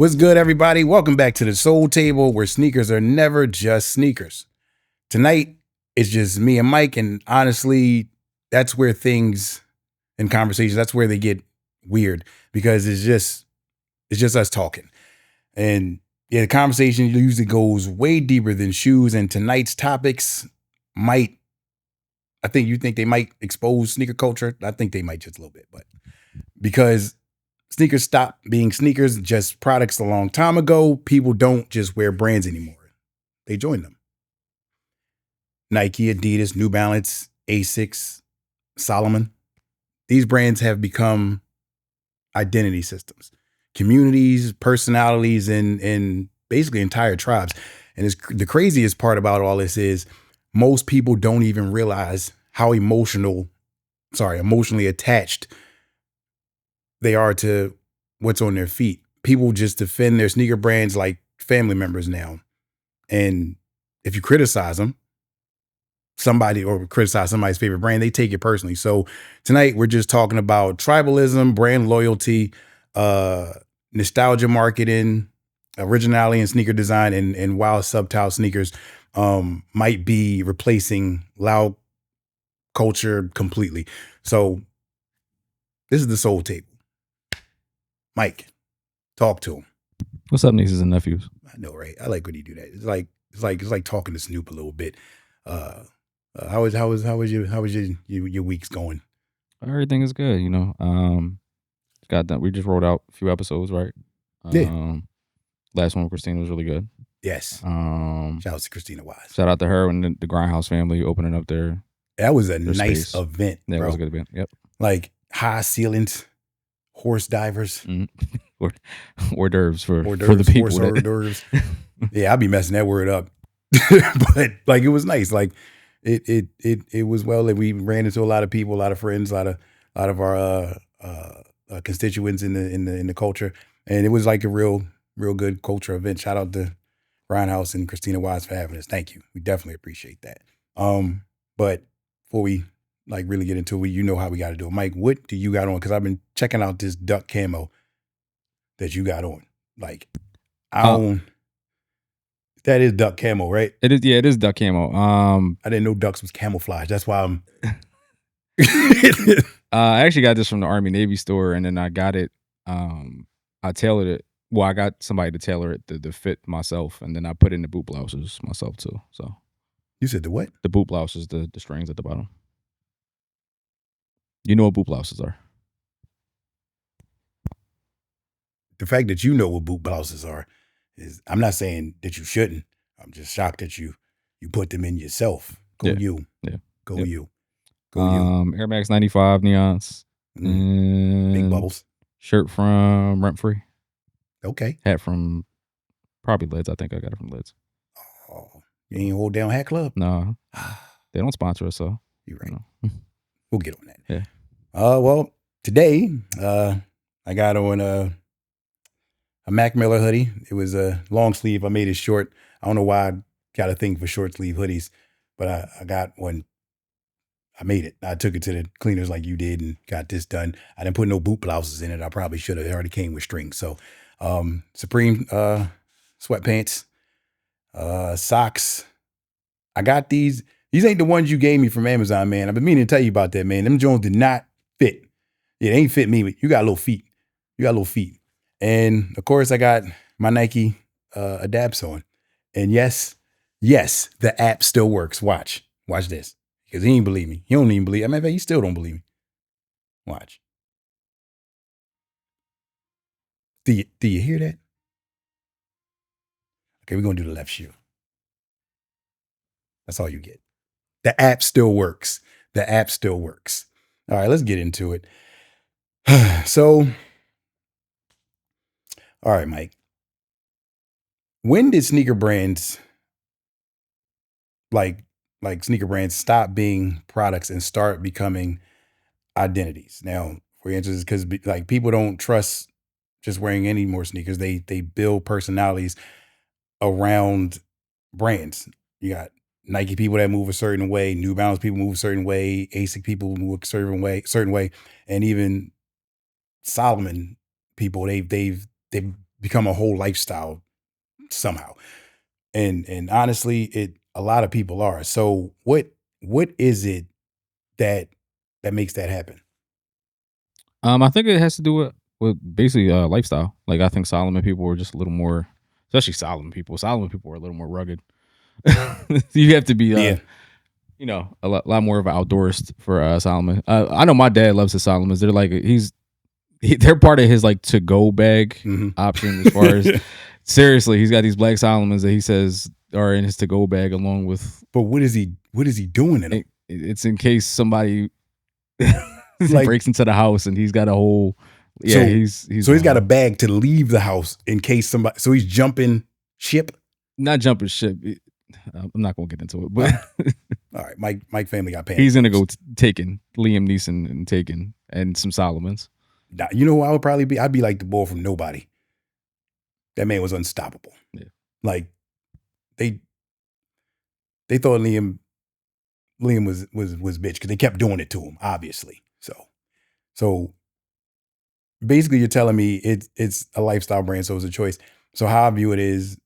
What's good, everybody? Welcome back to the Soul Table, where sneakers are never just sneakers. Tonight, it's just me and Mike, and honestly, that's where things in conversations, that's where they get weird, because it's just us talking. And yeah, the conversation usually goes way deeper than shoes, and tonight's topics might, you think they might expose sneaker culture. I think they might just a little bit, but because sneakers stopped being sneakers, just products a long time ago. People don't just wear brands anymore. They join them. Nike, Adidas, New Balance, Asics, Solomon. These brands have become identity systems, communities, personalities, and basically entire tribes. And the craziest part about all this is most people don't even realize how emotionally attached they are to what's on their feet. People just defend their sneaker brands like family members now. And if you criticize them, criticize somebody's favorite brand, they take it personally. So tonight we're just talking about tribalism, brand loyalty, nostalgia marketing, originality in sneaker design, and while subtle sneakers might be replacing loud culture completely. So this is the Soul Table. Mike, talk to him. What's up, nieces and nephews? I know, right? I like when you do that. It's like talking to Snoop a little bit. How was your weeks going? Everything is good, Got done. We just rolled out a few episodes, right? Yeah. Last one with Christina was really good. Yes. Shout out to Christina Wise. Shout out to her and the Grindhouse family opening up their. That was a nice space. event. Yeah, bro. It was a good event. Yep. Like high ceilings, horse divers, hors d'oeuvres for the people. Horse hors d'oeuvres. Yeah, I'll be messing that word up, but like it was nice. Like it was well. And we ran into a lot of people, a lot of friends, a lot of our constituents in the culture, and it was like a real good culture event. Shout out to Grindhouse and Christina Wise for having us. Thank you. We definitely appreciate that. But before we like really get into it, you know how we got to do it. Mike, what do you got on? Because I've been checking out this duck camo that you got on. Like, that is duck camo, right? It is. Yeah, it is duck camo. I didn't know ducks was camouflage. That's why I'm. I actually got this from the Army Navy store, and then I got it. I tailored it. Well, I got somebody to tailor it to fit myself, and then I put in the boot blouses myself too. So. You said the what? The boot blouses, the strings at the bottom. You know what boot blouses are. The fact that you know what boot blouses are is, I'm not saying that you shouldn't. I'm just shocked that you put them in yourself. You. Air Max 95 neons. Big bubbles. Shirt from Rent Free. Okay. Hat from probably Lids. I think I got it from Lids. Oh, you ain't Hold Down Hat Club? No. They don't sponsor us, so. You're right. We'll get on that. Yeah. Well, today, I got on a Mac Miller hoodie. It was a long sleeve. I made it short. I don't know why I got a thing for short sleeve hoodies, but I got one. I made it. I took it to the cleaners like you did and got this done. I didn't put no boot blouses in it. I probably should have. It already came with strings. So, Supreme sweatpants, socks. I got these. These ain't the ones you gave me from Amazon, man. I've been meaning to tell you about that, man. Them Jones did not fit. Yeah, they ain't fit me, but you got little feet. And of course, I got my Nike Adapts on. And yes, the app still works. Watch this. Because he ain't believe me. He don't even believe. I mean, he still don't believe me. Watch. Do you hear that? Okay, we're gonna do the left shoe. That's all you get. The app still works. All right, let's get into it. So, all right, Mike. When did sneaker brands like sneaker brands stop being products and start becoming identities? Now, for instance, because like people don't trust just wearing any more sneakers. They build personalities around brands. You got Nike people that move a certain way, New Balance people move a certain way, Asics people move a certain way, and even Solomon people. They've become a whole lifestyle somehow. And honestly, a lot of people are. So what is it that makes that happen? I think it has to do with basically lifestyle. Like I think Solomon people were just a little more, especially Solomon people. Solomon people were a little more rugged. You have to be Yeah. a lot more of an outdoorist for Solomon. I know my dad loves his Solomons. They're like they're part of his like to go bag option as far as seriously. He's got these black Solomons that he says are in his to go bag along with. But what is he doing in them? It's in case somebody Like, breaks into the house and he's got a whole. Yeah, he's got a bag to leave the house in case somebody. So he's jumping ship. Not jumping ship. I'm not gonna get into it, but all right, Mike family got pants. He's gonna go Taken, Liam Neeson and Taken, and some Solomons. Now, you know who I would probably be? I'd be like the boy from Nobody. That man was unstoppable. Yeah. Like they thought Liam was bitch because they kept doing it to him, obviously. So basically, you're telling me it's a lifestyle brand, so it's a choice. So how I view it is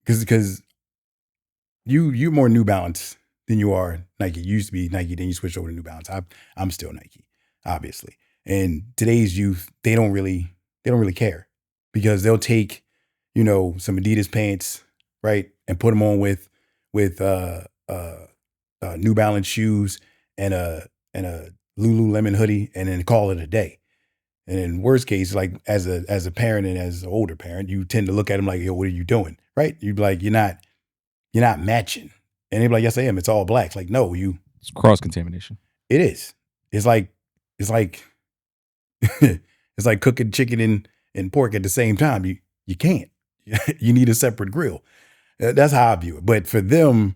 because you're more New Balance than you are Nike. You used to be Nike, then you switched over to New Balance. I'm still Nike, obviously. And today's youth, they don't really care because they'll take, some Adidas pants, right, and put them on with New Balance shoes and a Lululemon hoodie, and then call it a day. And in worst case, like as a parent and as an older parent, you tend to look at them like, yo, what are you doing? Right? You'd be like, you're not matching. And they'd be like, yes, I am. It's all black. Like, no, it's cross contamination. It is. It's like it's like cooking chicken and pork at the same time. You can't. You need a separate grill. That's how I view it. But for them,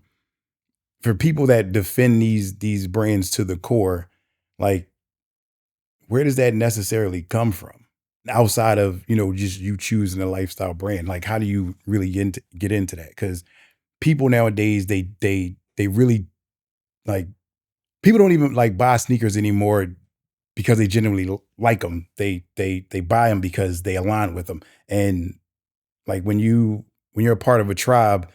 for people that defend these brands to the core, like, where does that necessarily come from? Outside of, just you choosing a lifestyle brand. Like, how do you really get into that? Because people nowadays, they really, like, people don't even like buy sneakers anymore because they genuinely like them. They buy them because they align with them. And like when you're a part of a tribe,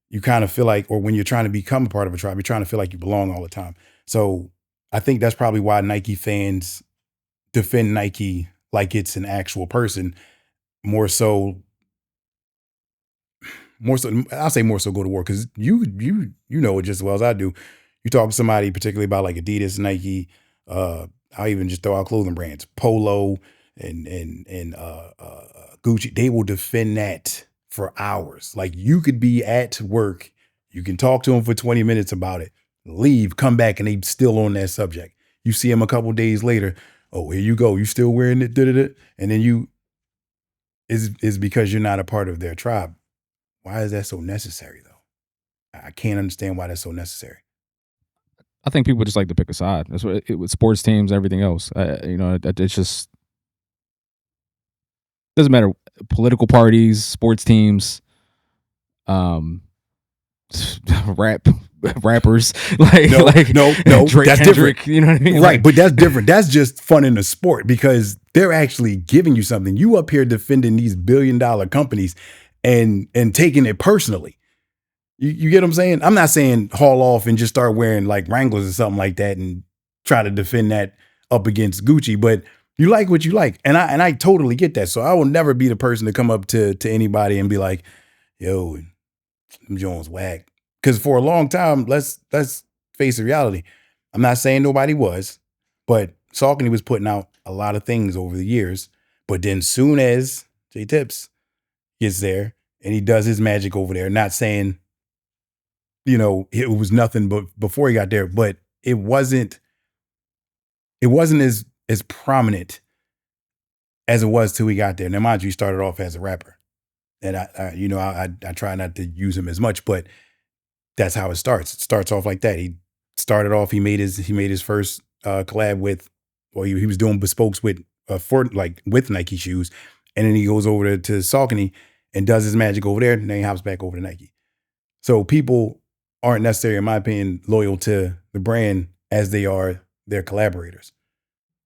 you kind of feel like, or when you're trying to become a part of a tribe, you're trying to feel like you belong all the time. So I think that's probably why Nike fans defend Nike like it's an actual person. More so, I'll say more so go to war, because you know it just as well as I do. You talk to somebody, particularly about like Adidas, Nike, I'll even just throw out clothing brands, Polo and Gucci. They will defend that for hours. Like, you could be at work, you can talk to them for 20 minutes about it, leave, come back, and they still on that subject. You see them a couple days later, oh, here you go, you still wearing it, and then is because you're not a part of their tribe. Why is that so necessary, though? I can't understand why that's so necessary. I think people just like to pick a side. That's what with sports teams, everything else. It's just doesn't matter. Political parties, sports teams, rappers, no, Drake, that's Kendrick, different. You know what I mean? Right, but that's different. That's just fun in the sport because they're actually giving you something. You up here defending these billion-dollar companies and taking it personally. You get what I'm saying? I'm not saying haul off and just start wearing like Wranglers or something like that and try to defend that up against Gucci, but you like what you like. And I totally get that. So I will never be the person to come up to anybody and be like, yo, them Jones whack. Because for a long time, let's face the reality. I'm not saying nobody was, but Saucony was putting out a lot of things over the years. But then soon as J Tips gets there and he does his magic over there, not saying, it was nothing but before he got there, but it wasn't as prominent as it was till he got there. Now, mind you, he started off as a rapper, and I try not to use him as much, but that's how it starts. It starts off like that. He started off. He made his first collab with, well, he was doing bespokes with with Nike shoes, and then he goes over to Saucony and does his magic over there, and then he hops back over to Nike. So people aren't necessarily, in my opinion, loyal to the brand as they are their collaborators.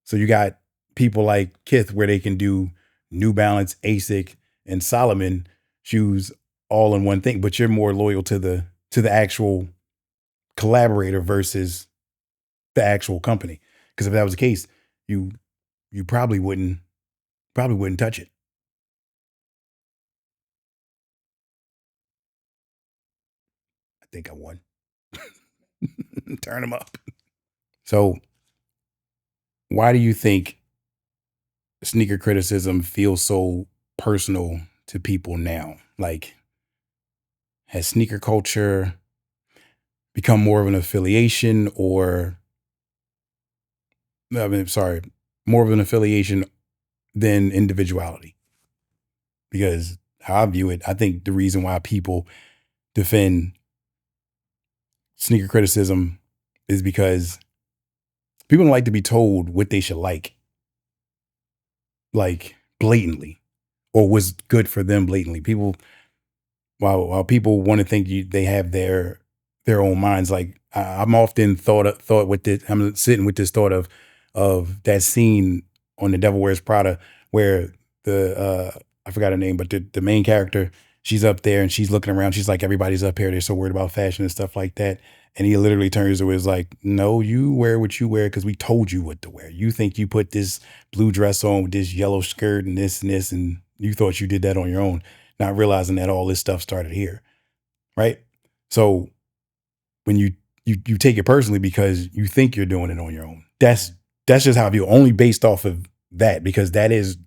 So you got people like Kith where they can do New Balance, ASIC, and Solomon shoes all in one thing, but you're more loyal to the actual collaborator versus the actual company. Because if that was the case, you probably wouldn't touch it. I think I won. Turn them up. So, why do you think sneaker criticism feels so personal to people now? Like, has sneaker culture become more of an affiliation, or more of an affiliation than individuality? Because how I view it, I think the reason why people defend sneaker criticism is because people don't like to be told what they should like blatantly, or what's good for them blatantly. People, while people want to think they have their own minds, like I'm often thought with this. I'm sitting with this thought of that scene on The Devil Wears Prada where the I forgot her name, but the main character, she's up there and she's looking around. She's like, everybody's up here. They're so worried about fashion and stuff like that. And he literally turns to her, is like, no, you wear what you wear because we told you what to wear. You think you put this blue dress on with this yellow skirt and this, and you thought you did that on your own, not realizing that all this stuff started here, right? So when you take it personally because you think you're doing it on your own, that's just how I feel, only based off of that, because that is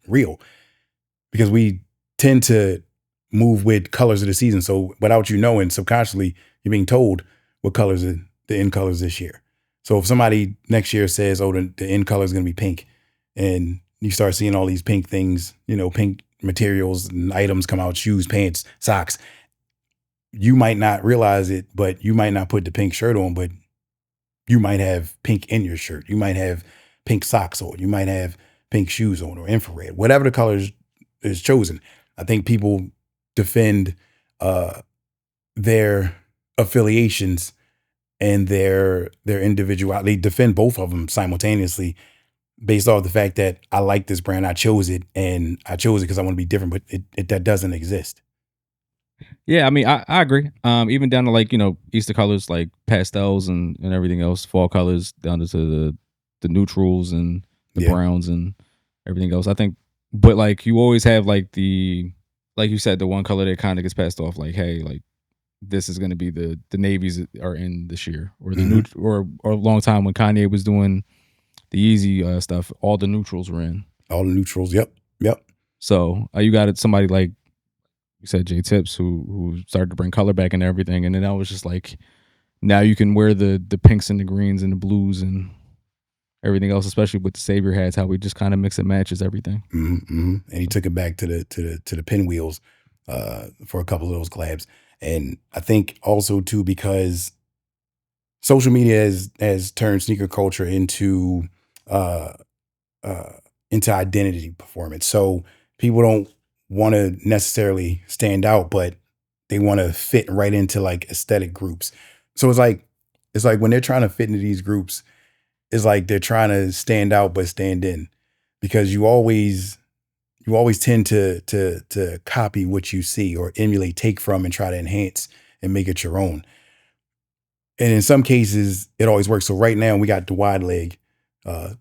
real. Because we tend to move with colors of the season. So without you knowing, subconsciously, you're being told what colors are the end colors this year. So if somebody next year says, oh, the end color is going to be pink, and you start seeing all these pink things, pink materials and items come out, shoes, pants, socks, you might not realize it, but you might not put the pink shirt on, but you might have pink in your shirt. You might have pink socks on. You might have pink shoes on, or infrared, whatever the colors is chosen. I think people defend their affiliations and their individuality. They defend both of them simultaneously based off the fact that I like this brand, I chose it, and I chose it because I want to be different, but that doesn't exist. Yeah, I mean, I agree. Even down to Easter colors, like pastels and everything else, fall colors down to the neutrals and the browns and everything else. I think, but you always have like you said, the one color that kind of gets passed off, like, hey, like this is going to be the navies are in this year, or the or a long time when Kanye was doing the Yeezy stuff, all the neutrals were in. All the neutrals, yep. So you got somebody like you said, J Tips, who started to bring color back and everything, and then I was just like, now you can wear the pinks and the greens and the blues and everything else, especially with the Savior hats, how we just kind of mix and matches everything. And he took it back to the pinwheels for a couple of those collabs. And I think also too, because social media has turned sneaker culture into identity performance. So people don't want to necessarily stand out, but they want to fit right into like aesthetic groups. So it's like when they're trying to fit into these groups, it's like they're trying to stand out but stand in, because you always tend to copy what you see, or emulate, take from, and try to enhance and make it your own. And in some cases, it always works. So right now we got the wide leg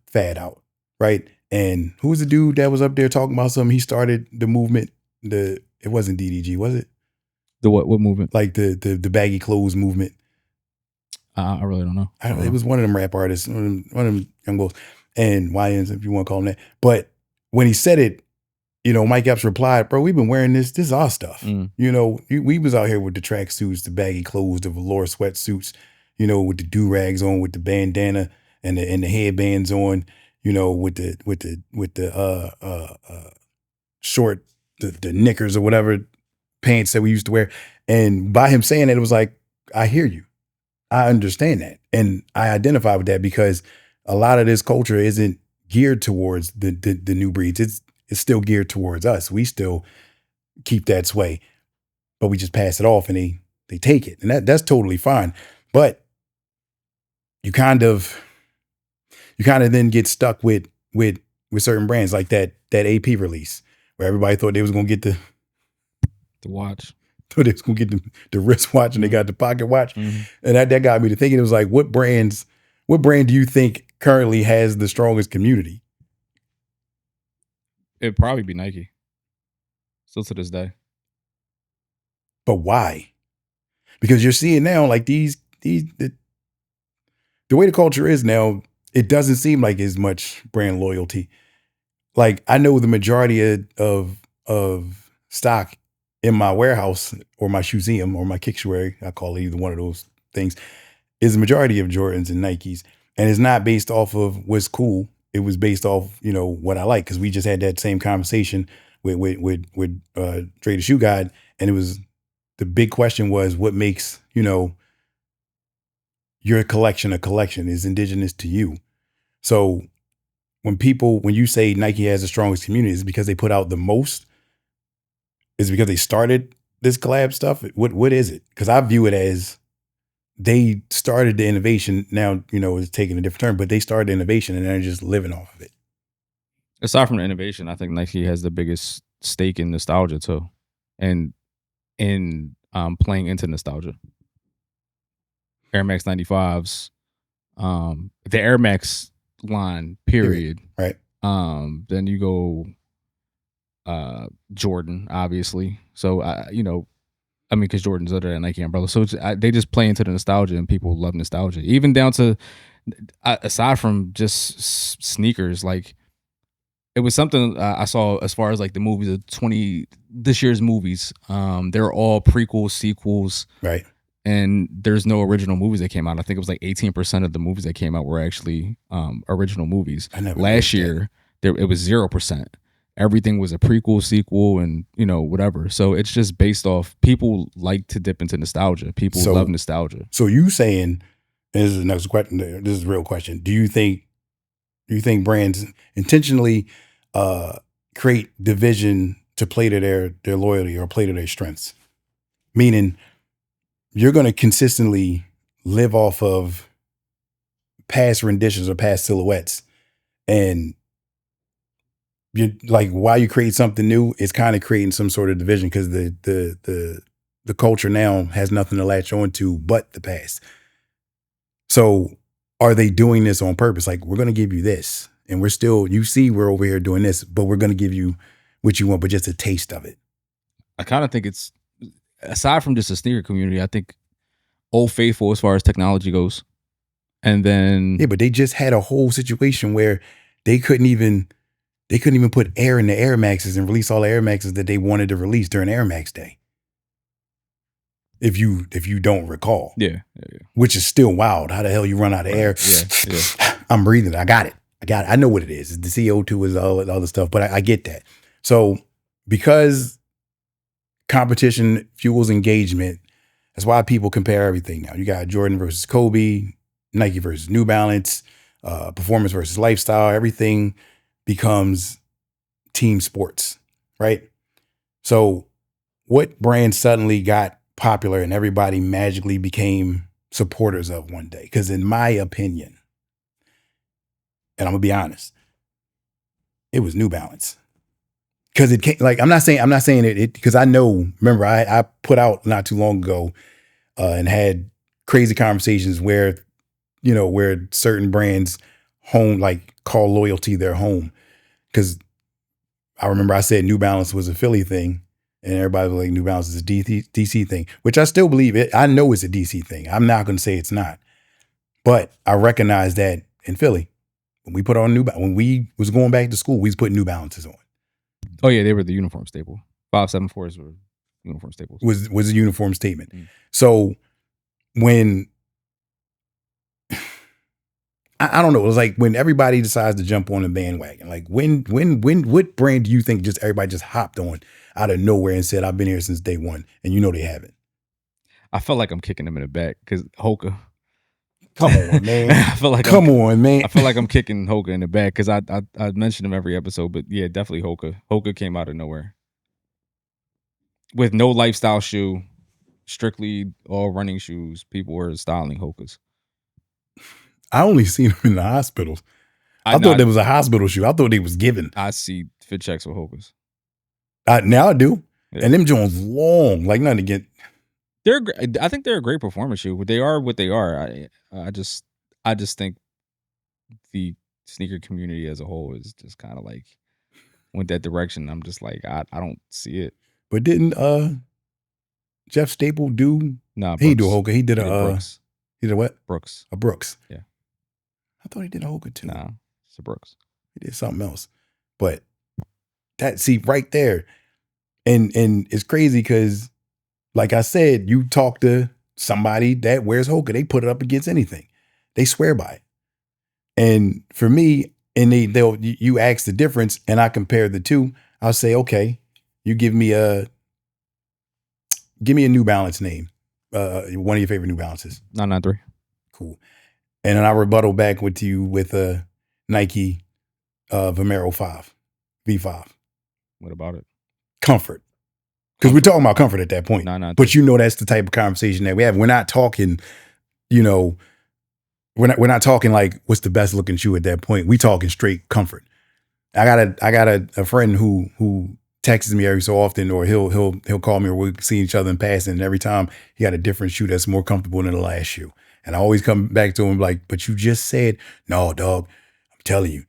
fad out, right? And who's the dude that was up there talking about something? He started the movement. It wasn't DDG, was it? The what movement? Like the baggy clothes movement. I really don't know. It was one of them rap artists, one of them young boys, and YNs, if you want to call them that. But when he said it, Mike Epps replied, bro, we've been wearing this. This is our stuff. We was out here with the track suits, the baggy clothes, the velour sweatsuits, with the do-rags on, with the bandana and the headbands on, with the short, the knickers or whatever pants that we used to wear. And by him saying that, it was like, I hear you. I understand that. And I identify with that, because a lot of this culture isn't geared towards the new breeds. It's still geared towards us. We still keep that sway, but we just pass it off and they take it. And that's totally fine. But you kind of then get stuck with certain brands, like that AP release where everybody thought they was gonna get the watch. thought they was gonna get the wristwatch, and they got the pocket watch, and that got me to thinking. It was like, what brand do you think currently has the strongest community? It'd probably be Nike. Still to this day. But why? Because you're seeing now, like the way the culture is now, it doesn't seem like as much brand loyalty. Like, I know the majority of stock in my warehouse or my museum or my kickshuary, I call it either one of those things, is the majority of Jordans and Nikes. And it's not based off of what's cool. It was based off, what I like. Because we just had that same conversation with Dre the Shoe Guide, and it was, the big question was, what makes your collection a collection is indigenous to you. So when you say Nike has the strongest community, is it because they put out the most? Is it because they started this collab stuff? What is it? Because I view it as they started the innovation. Now, it's taking a different turn, but they started the innovation and they're just living off of it. Aside from the innovation, I think Nike has the biggest stake in nostalgia too, and in playing into nostalgia. Air Max 95s, the Air Max line, period. Right. Then you go Jordan, obviously. So because Jordan's under that Nike umbrella, so they just play into the nostalgia, and people love nostalgia. Even down to aside from just sneakers, like it was something I saw as far as like the movies this year's movies. They're all prequels, sequels, right? And there's no original movies that came out. I think it was like 18% of the movies that came out were actually original movies. Last year, it was 0%. Everything was a prequel, sequel, and whatever. So it's just based off, people like to dip into nostalgia. People love nostalgia. So you saying, and this is the next question. This is a real question. Do you think brands intentionally create division to play to their loyalty or play to their strengths? Meaning, you're going to consistently live off of past renditions or past silhouettes, and you're like, while you create something new, it's kind of creating some sort of division, because the culture now has nothing to latch on to but the past. So are they doing this on purpose? Like, we're going to give you this, and we're over here doing this, but we're going to give you what you want, but just a taste of it. I kind of think it's, aside from just a sneaker community, I think Old Faithful as far as technology goes. And then but they just had a whole situation where they couldn't even put air in the Air Maxes and release all the Air Maxes that they wanted to release during Air Max Day. If you don't recall. Yeah. Which is still wild. How the hell you run out of air? Yeah. I'm breathing. I got it. I know what it is. It's the CO2 is all that other stuff, but I get that. So because competition fuels engagement, that's why people compare everything now. You got Jordan versus Kobe, Nike versus New Balance, performance versus lifestyle. Everything becomes team sports, right? So what brand suddenly got popular and everybody magically became supporters of one day? Because in my opinion, and I'm gonna be honest, it was New Balance. Because it came, like, I'm not saying it because I know, remember, I put out not too long ago and had crazy conversations where certain brands call loyalty their home. Because I remember I said New Balance was a Philly thing, and everybody was like, New Balance is a DC thing, which I still believe it. I know it's a DC thing. I'm not going to say it's not. But I recognize that in Philly, when we put on when we was going back to school, we was putting New Balances on. Oh yeah, they were the uniform staple. 574s were uniform staples. Was a uniform statement. So when I don't know, it was like when everybody decides to jump on the bandwagon. Like when what brand do you think just everybody just hopped on out of nowhere and said, I've been here since day one, and they haven't? I felt like I'm kicking them in the back because Hoka. Come on, man. I feel like I'm kicking Hoka in the back because I mentioned him every episode, but yeah, definitely Hoka. Hoka came out of nowhere with no lifestyle shoe, strictly all running shoes. People were styling Hokas. I only seen them in the hospitals. I thought there was a hospital shoe. I thought they was given. I see fit checks with Hokas. Now I do. Yeah. And them joints long, like nothing again. I think they're a great performance shoe. They are what they are. I just think the sneaker community as a whole is just kind of like went that direction. I'm just like, I don't see it. But didn't Jeff Staple do? Nah, he do a Hoka. He did a Brooks. He did a what? Brooks. A Brooks. Yeah. I thought he did a Hoka too. Nah, it's a Brooks. He did something else. But that, see, right there, and it's crazy because, like I said, you talk to somebody that wears Hoka, they put it up against anything. They swear by it. And for me, and you ask the difference, and I compare the two. I'll say, okay, you give me a New Balance name, one of your favorite New Balances. 993. Cool. And then I rebuttal back with you with a Nike Vomero 5, V5. What about it? Comfort. Because we're talking about comfort at that point. 993. But you know that's the type of conversation that we have. We're not talking, we're not talking like what's the best looking shoe at that point. We talking straight comfort. I got a friend who texts me every so often, or he'll call me, or we'll see each other in passing, and every time he got a different shoe that's more comfortable than the last shoe. And I always come back to him like, but you just said, no, dog, I'm telling you,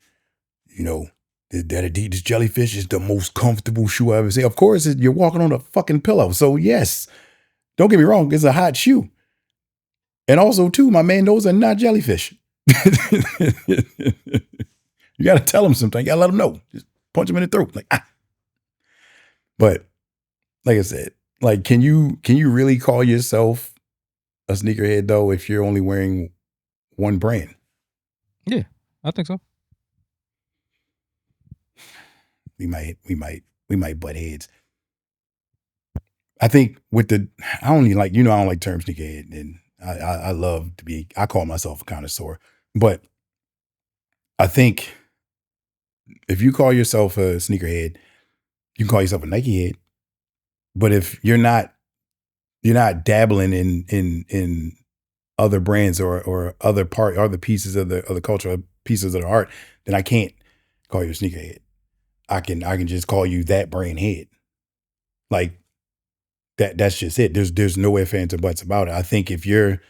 that Adidas Jellyfish is the most comfortable shoe I ever seen. Of course, you're walking on a fucking pillow. So yes, don't get me wrong, it's a hot shoe. And also too, my man, those are not jellyfish. You got to tell him something. You got to let him know. Just punch him in the throat. Like, ah. But like I said, like, can you really call yourself a sneakerhead though if you're only wearing one brand? Yeah, I think so. We might butt heads. I think with I don't like term sneakerhead, and I love to be. I call myself a connoisseur, but I think if you call yourself a sneakerhead, you can call yourself a Nike head. But if you're not dabbling in other brands or other pieces of the culture, pieces of the art, then I can't call you a sneakerhead. I can just call you that brand head. Like that's just it. There's no ifs, ands, or buts about it. I think if you're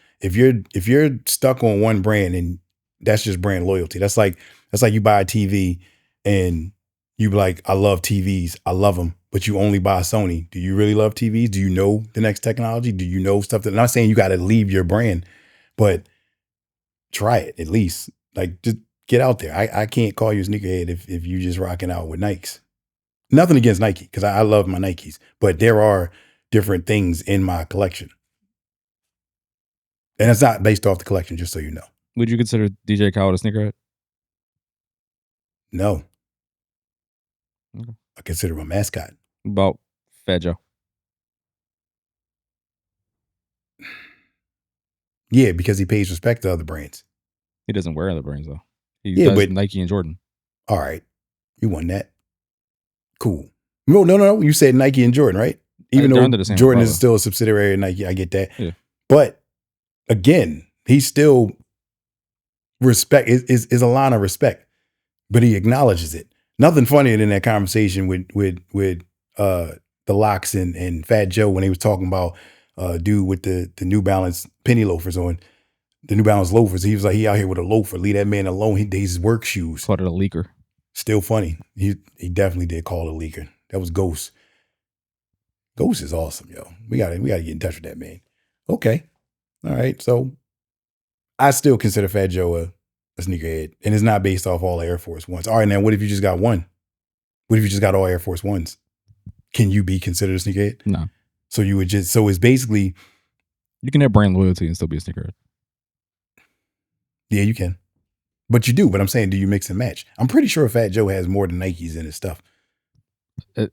stuck on one brand, and that's just brand loyalty. That's like you buy a TV and you be like, I love TVs, I love them, but you only buy Sony. Do you really love TVs? Do you know the next technology? Do you know stuff I'm not saying you got to leave your brand, but try it at least. Like, just get out there. I can't call you a sneakerhead if you just rocking out with Nikes. Nothing against Nike, because I love my Nikes, but there are different things in my collection. And it's not based off the collection, just so you know. Would you consider DJ Khaled a sneakerhead? No. Okay. I consider him a mascot. About Fat Joe? Yeah, because he pays respect to other brands. He doesn't wear other brands though. He does Nike and Jordan. All right. You won that. Cool. No. You said Nike and Jordan, right? Even though Jordan is still a subsidiary of Nike. I get that. Yeah. But again, he's still respect is a line of respect, but he acknowledges it. Nothing funnier than that conversation with the Locks and Fat Joe when he was talking about dude with the New Balance penny loafers on, the New Balance loafers. He was like, he out here with a loafer. Leave that man alone. He his work shoes. Called it a leaker. Still funny. He definitely did call it a leaker. That was Ghost. Ghost is awesome, yo. We gotta get in touch with that man. Okay. All right. So I still consider Fat Joe a sneakerhead, and it's not based off all Air Force Ones. All right, now what if you just got one? What if you just got all Air Force Ones? Can you be considered a sneakerhead? No. So you would just, so it's basically, you can have brand loyalty and still be a sneakerhead. Yeah, you can. But you do. But I'm saying, do you mix and match? I'm pretty sure Fat Joe has more than Nikes in his stuff.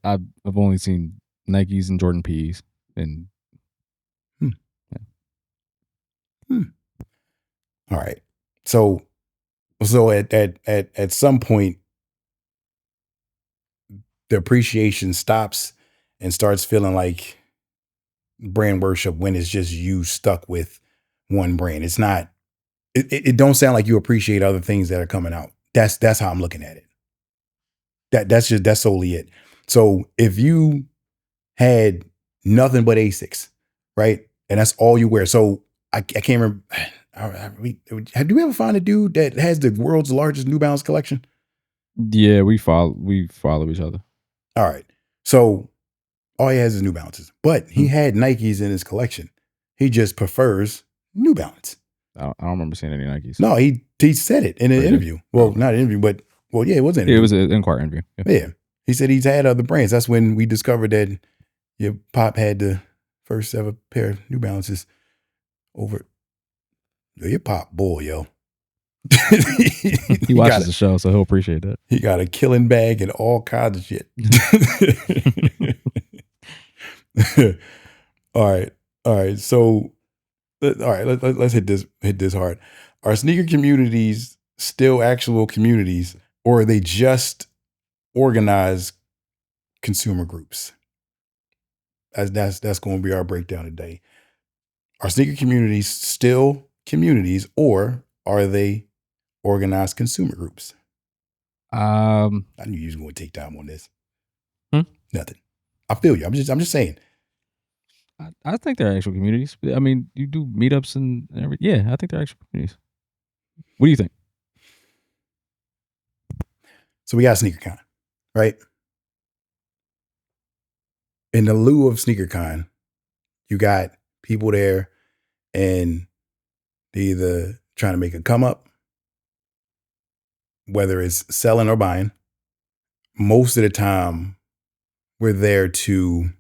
I've only seen Nikes and Jordan PEs. And All right. So at some point, the appreciation stops and starts feeling like brand worship when it's just you stuck with one brand. It's not. It don't sound like you appreciate other things that are coming out. That's how I'm looking at it. That's solely it. So if you had nothing but Asics, right, and that's all you wear. So I can't remember. Have you ever find a dude that has the world's largest New Balance collection? Yeah, we follow each other. All right. So all he has is New Balances, but he had Nikes in his collection. He just prefers New Balance. I don't remember seeing any Nikes. No, he said it in an interview. Well, not an interview, but yeah, it was an interview. It was an Inquirer interview. Yeah. He said he's had other brands. That's when we discovered that your pop had the first ever pair of New Balances over. Your pop boy, yo. He watches the show, so he'll appreciate that. He got a killing bag and all kinds of shit. All right. So, all right. Let's hit this hard. Are sneaker communities still actual communities, or are they just organized consumer groups? That's going to be our breakdown today. Are sneaker communities still communities, or are they organized consumer groups? I knew you was going to take time on this. Nothing. I feel you. I'm just saying. I think they're actual communities. I mean, you do meetups and everything. Yeah, I think they're actual communities. What do you think? So we got SneakerCon, right? In the lieu of SneakerCon, you got people there and they either trying to make a come up, whether it's selling or buying. Most of the time, we're there to,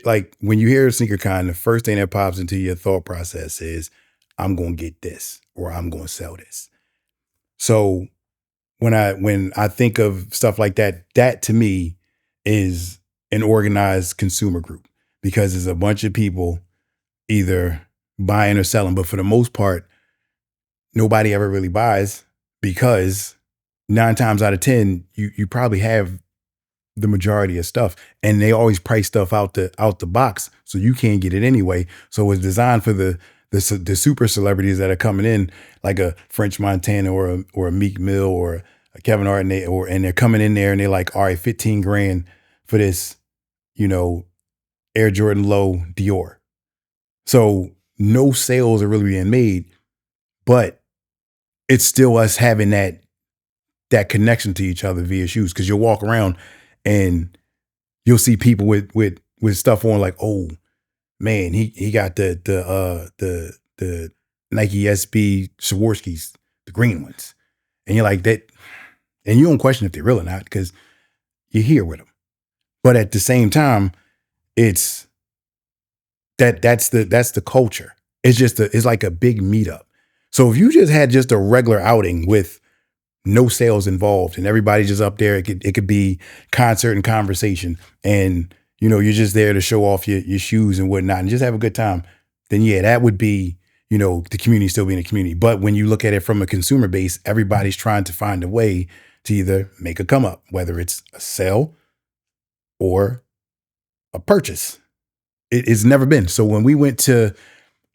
like, when you hear SneakerCon, the first thing that pops into your thought process is, I'm going to get this or I'm going to sell this. So when I think of stuff like that, that to me is an organized consumer group, because there's a bunch of people either buying or selling. But for the most part, nobody ever really buys, because 9 times out of 10, you probably have the majority of stuff, and they always price stuff out the box, so you can't get it anyway. So it's designed for the super celebrities that are coming in, like a French Montana or a Meek Mill or a Kevin Hart, and they're coming in there and they're like, all right, 15 grand for this, Air Jordan Low Dior. So no sales are really being made, but it's still us having that connection to each other via shoes, because you'll walk around and you'll see people with stuff on, like, oh man, he got the Nike SB Swarovskis, the green ones, and you're like that, and you don't question if they're real or not because you're here with them. But at the same time, it's that's the culture. It's like a big meetup. So if you just had just a regular outing with no sales involved and everybody's just up there, it could be concert and conversation, and you're just there to show off your shoes and whatnot and just have a good time, then yeah, that would be, the community still being a community. But when you look at it from a consumer base, everybody's trying to find a way to either make a come up, whether it's a sale or a purchase. It's never been. So when we went to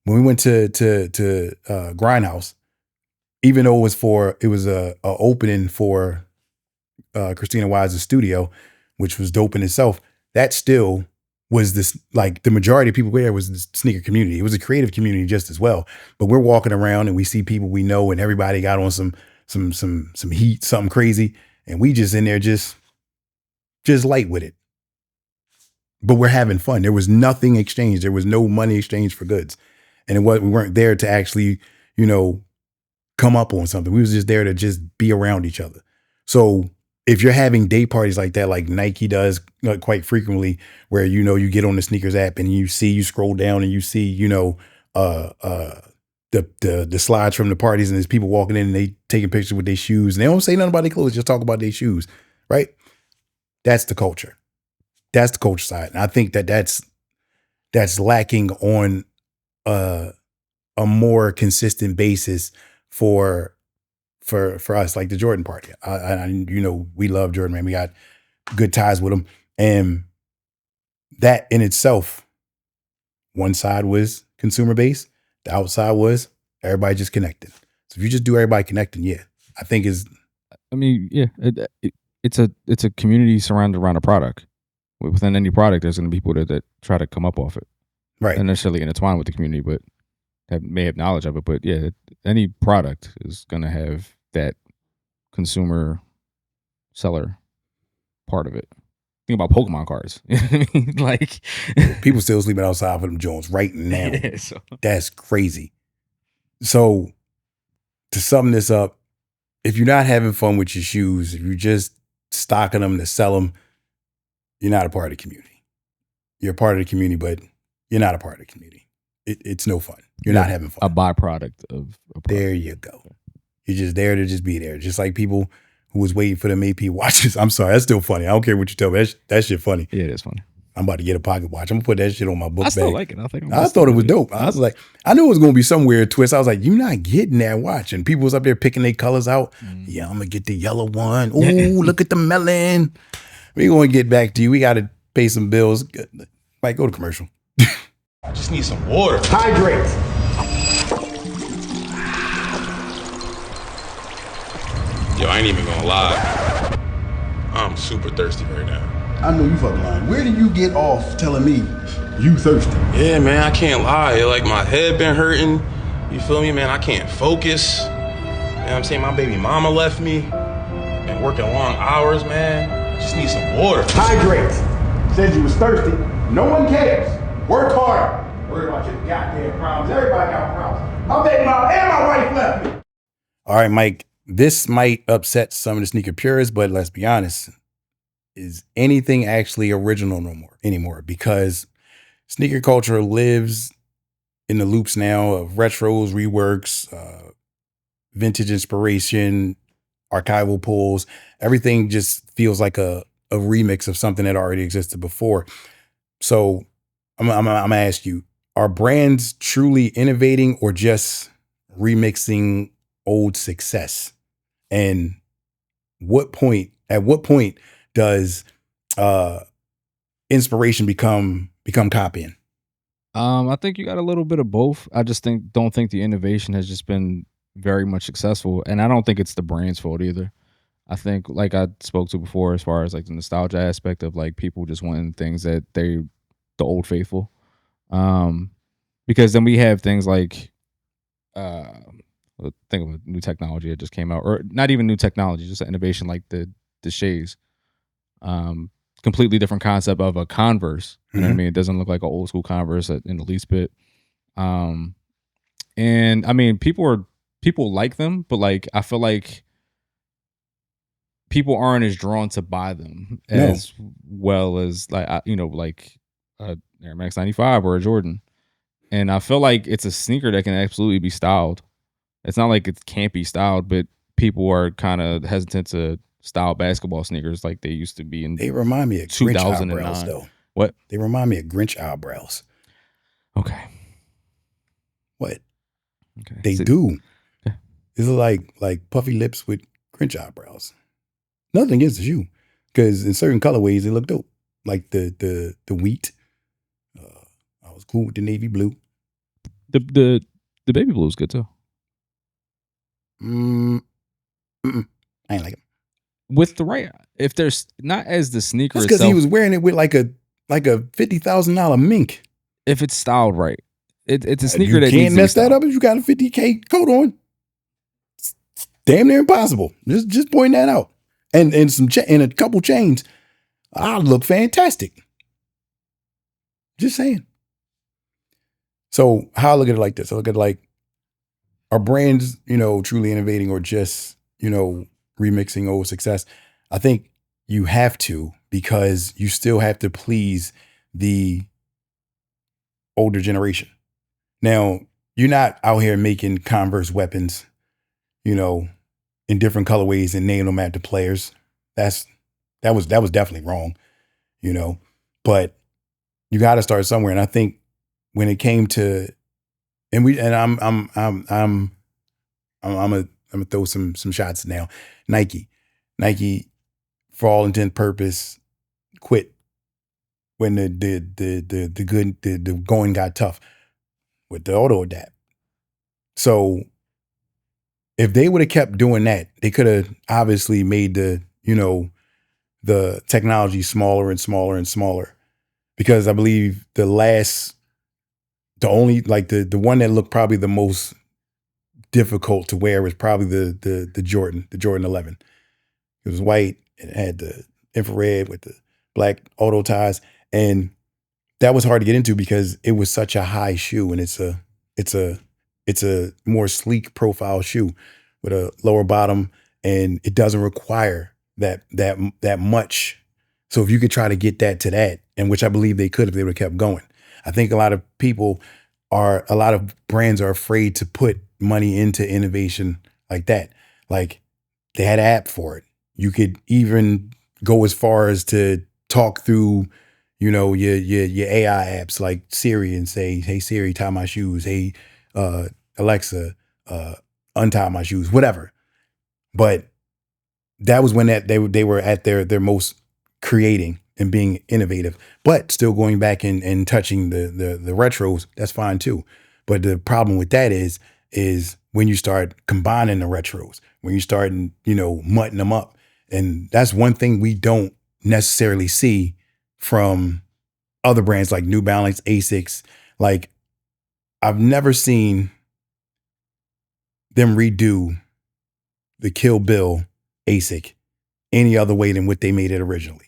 Grindhouse, even though it was a opening for Christina Wise's studio, which was dope in itself, that still was this, like, the majority of people there was the sneaker community. It was a creative community just as well. But we're walking around and we see people we know, and everybody got on some heat, something crazy, and we just in there just light with it. But we're having fun. There was nothing exchanged. There was no money exchanged for goods. And we weren't there to actually, come up on something. We was just there to just be around each other. So if you're having day parties like that, like Nike does quite frequently, where, you get on the sneakers app and you scroll down and you see, the slides from the parties, and there's people walking in and they taking pictures with their shoes, and they don't say nothing about their clothes, just talk about their shoes, right? That's the culture. That's the culture side. And I think that's lacking on a more consistent basis for us, like the Jordan party. We love Jordan, man. We got good ties with him. And that in itself, one side was consumer based, the outside was everybody just connected. So if you just do everybody connecting, yeah, I think it's. I mean, yeah, it it's a community surrounded around a product. Within any product, there's going to be people that try to come up off it, right? Not necessarily intertwined with the community, but may have knowledge of it. But yeah, any product is going to have that consumer seller part of it. Think about Pokemon cards. Like people still sleeping outside for them Jones right now. Yeah, so. That's crazy. So to sum this up, if you're not having fun with your shoes, if you're just stocking them to sell them, you're not a part of the community. You're a part of the community, but you're not a part of the community. It's no fun. You're not having fun. A byproduct of a product. There you go. You're just there to just be there. Just like people who was waiting for them AP watches. I'm sorry, that's still funny. I don't care what you tell me. That shit funny. Yeah, it is funny. I'm about to get a pocket watch. I'm gonna put that shit on my book bag. I still like it. I thought it was dope. I was like, I knew it was gonna be some weird twist. I was like, you're not getting that watch. And people was up there picking their colors out. Yeah, I'm gonna get the yellow one. Ooh, look at the melon. We're gonna get back to you. We gotta pay some bills. Mike, go to commercial. I just need some water. Hydrate. Yo, I ain't even gonna lie. I'm super thirsty right now. I know you fucking lying. Where do you get off telling me you thirsty? Yeah, man, I can't lie. Like, my head been hurting. You feel me, man? I can't focus. You know what I'm saying? My baby mama left me. Been working long hours, man. I just need some water. Hydrate. Said you was thirsty. No one cares. Work hard. Worry about your goddamn problems. Everybody got problems. My baby mama and my wife left me. All right, Mike. This might upset some of the sneaker purists, but let's be honest. Is anything actually original anymore? Because sneaker culture lives in the loops now of retros, reworks, vintage inspiration, archival pulls. Everything just feels like a remix of something that already existed before. So I'm gonna ask you, are brands truly innovating or just remixing old success? And at what point does inspiration become copying? I think you got a little bit of both. I just don't think the innovation has just been very much successful, and I don't think it's the brand's fault either. I think, like I spoke to before, as far as like the nostalgia aspect of like people just wanting things that the old faithful. Because then we have things like think of a new technology that just came out, or not even new technology, just an innovation like the Shays. Completely different concept of a Converse. You know what I mean? It doesn't look like an old school Converse in the least bit. And I mean, people like them, but like I feel like people aren't as drawn to buy them as well as like like Air Max 95 or a Jordan. And I feel like it's a sneaker that can absolutely be styled. It's not like it can't be styled, but people are kind of hesitant to style basketball sneakers like they used to be in. They remind me of Grinch eyebrows, though. What? They remind me of Grinch eyebrows. Okay. What? Okay. They do. It's like puffy lips with Grinch eyebrows. Nothing against the shoe, because in certain colorways they look dope. Like the wheat. I was cool with the navy blue. The baby blue is good too. I ain't like it. With the right, if there's not as the sneaker, that's because he was wearing it with like a $50,000 mink. If it's styled right, it's a sneaker that you can't mess that up if you got a $50K coat on. It's damn near impossible. Just pointing that out. And and a couple chains, I look fantastic. Just saying. So how I look at it like this? I look at it like, are brands, truly innovating or just, remixing old success? I think you have to, because you still have to please the older generation. Now, you're not out here making Converse weapons, in different colorways and naming them after players. That was definitely wrong, but you got to start somewhere. And I think when it came to, I'm gonna throw some shots now. Nike, for all intent and purpose, quit when the going got tough with the auto adapt. So if they would have kept doing that, they could have obviously made the the technology smaller and smaller and smaller. Because I believe the only like the one that looked probably the most difficult to wear was probably the Jordan 11. It was white and it had the infrared with the black auto ties, and that was hard to get into because it was such a high shoe, and it's a more sleek profile shoe with a lower bottom, and it doesn't require that much. So if you could try to get that to that, and which I believe they could if they would have kept going. I think a lot of brands are afraid to put money into innovation like that. Like they had an app for it. You could even go as far as to talk through, your AI apps like Siri and say, "Hey Siri, tie my shoes. Hey Alexa, untie my shoes." Whatever. But that was when they were at their most creating and being innovative, but still going back and touching the retros. That's fine too. But the problem with that is when you start combining the retros, when you start mutting them up, and that's one thing we don't necessarily see from other brands like New Balance, Asics. Like I've never seen them redo the Kill Bill ASIC any other way than what they made it originally.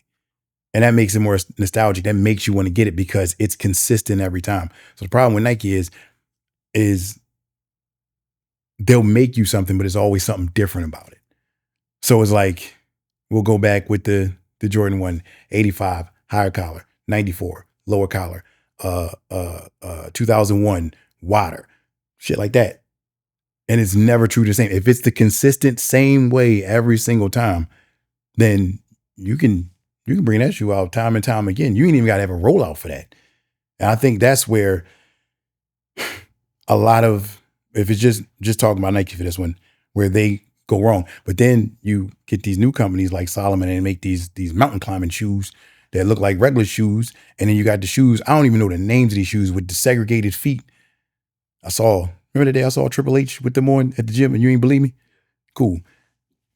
And that makes it more nostalgic. That makes you want to get it because it's consistent every time. So the problem with Nike is they'll make you something, but it's always something different about it. So it's like, we'll go back with the Jordan 1, 85, higher collar, 94, lower collar, 2001, wider, shit like that. And it's never true to the same. If it's the consistent same way every single time, then you can bring that shoe out time and time again. You ain't even got to have a rollout for that. And I think that's where a lot of, if it's just talking about Nike for this one, where they go wrong. But then you get these new companies like Solomon and make these mountain climbing shoes that look like regular shoes. And then you got the shoes, I don't even know the names of these shoes with the segregated feet. Remember the day I saw Triple H with them on at the gym and you ain't believe me? Cool.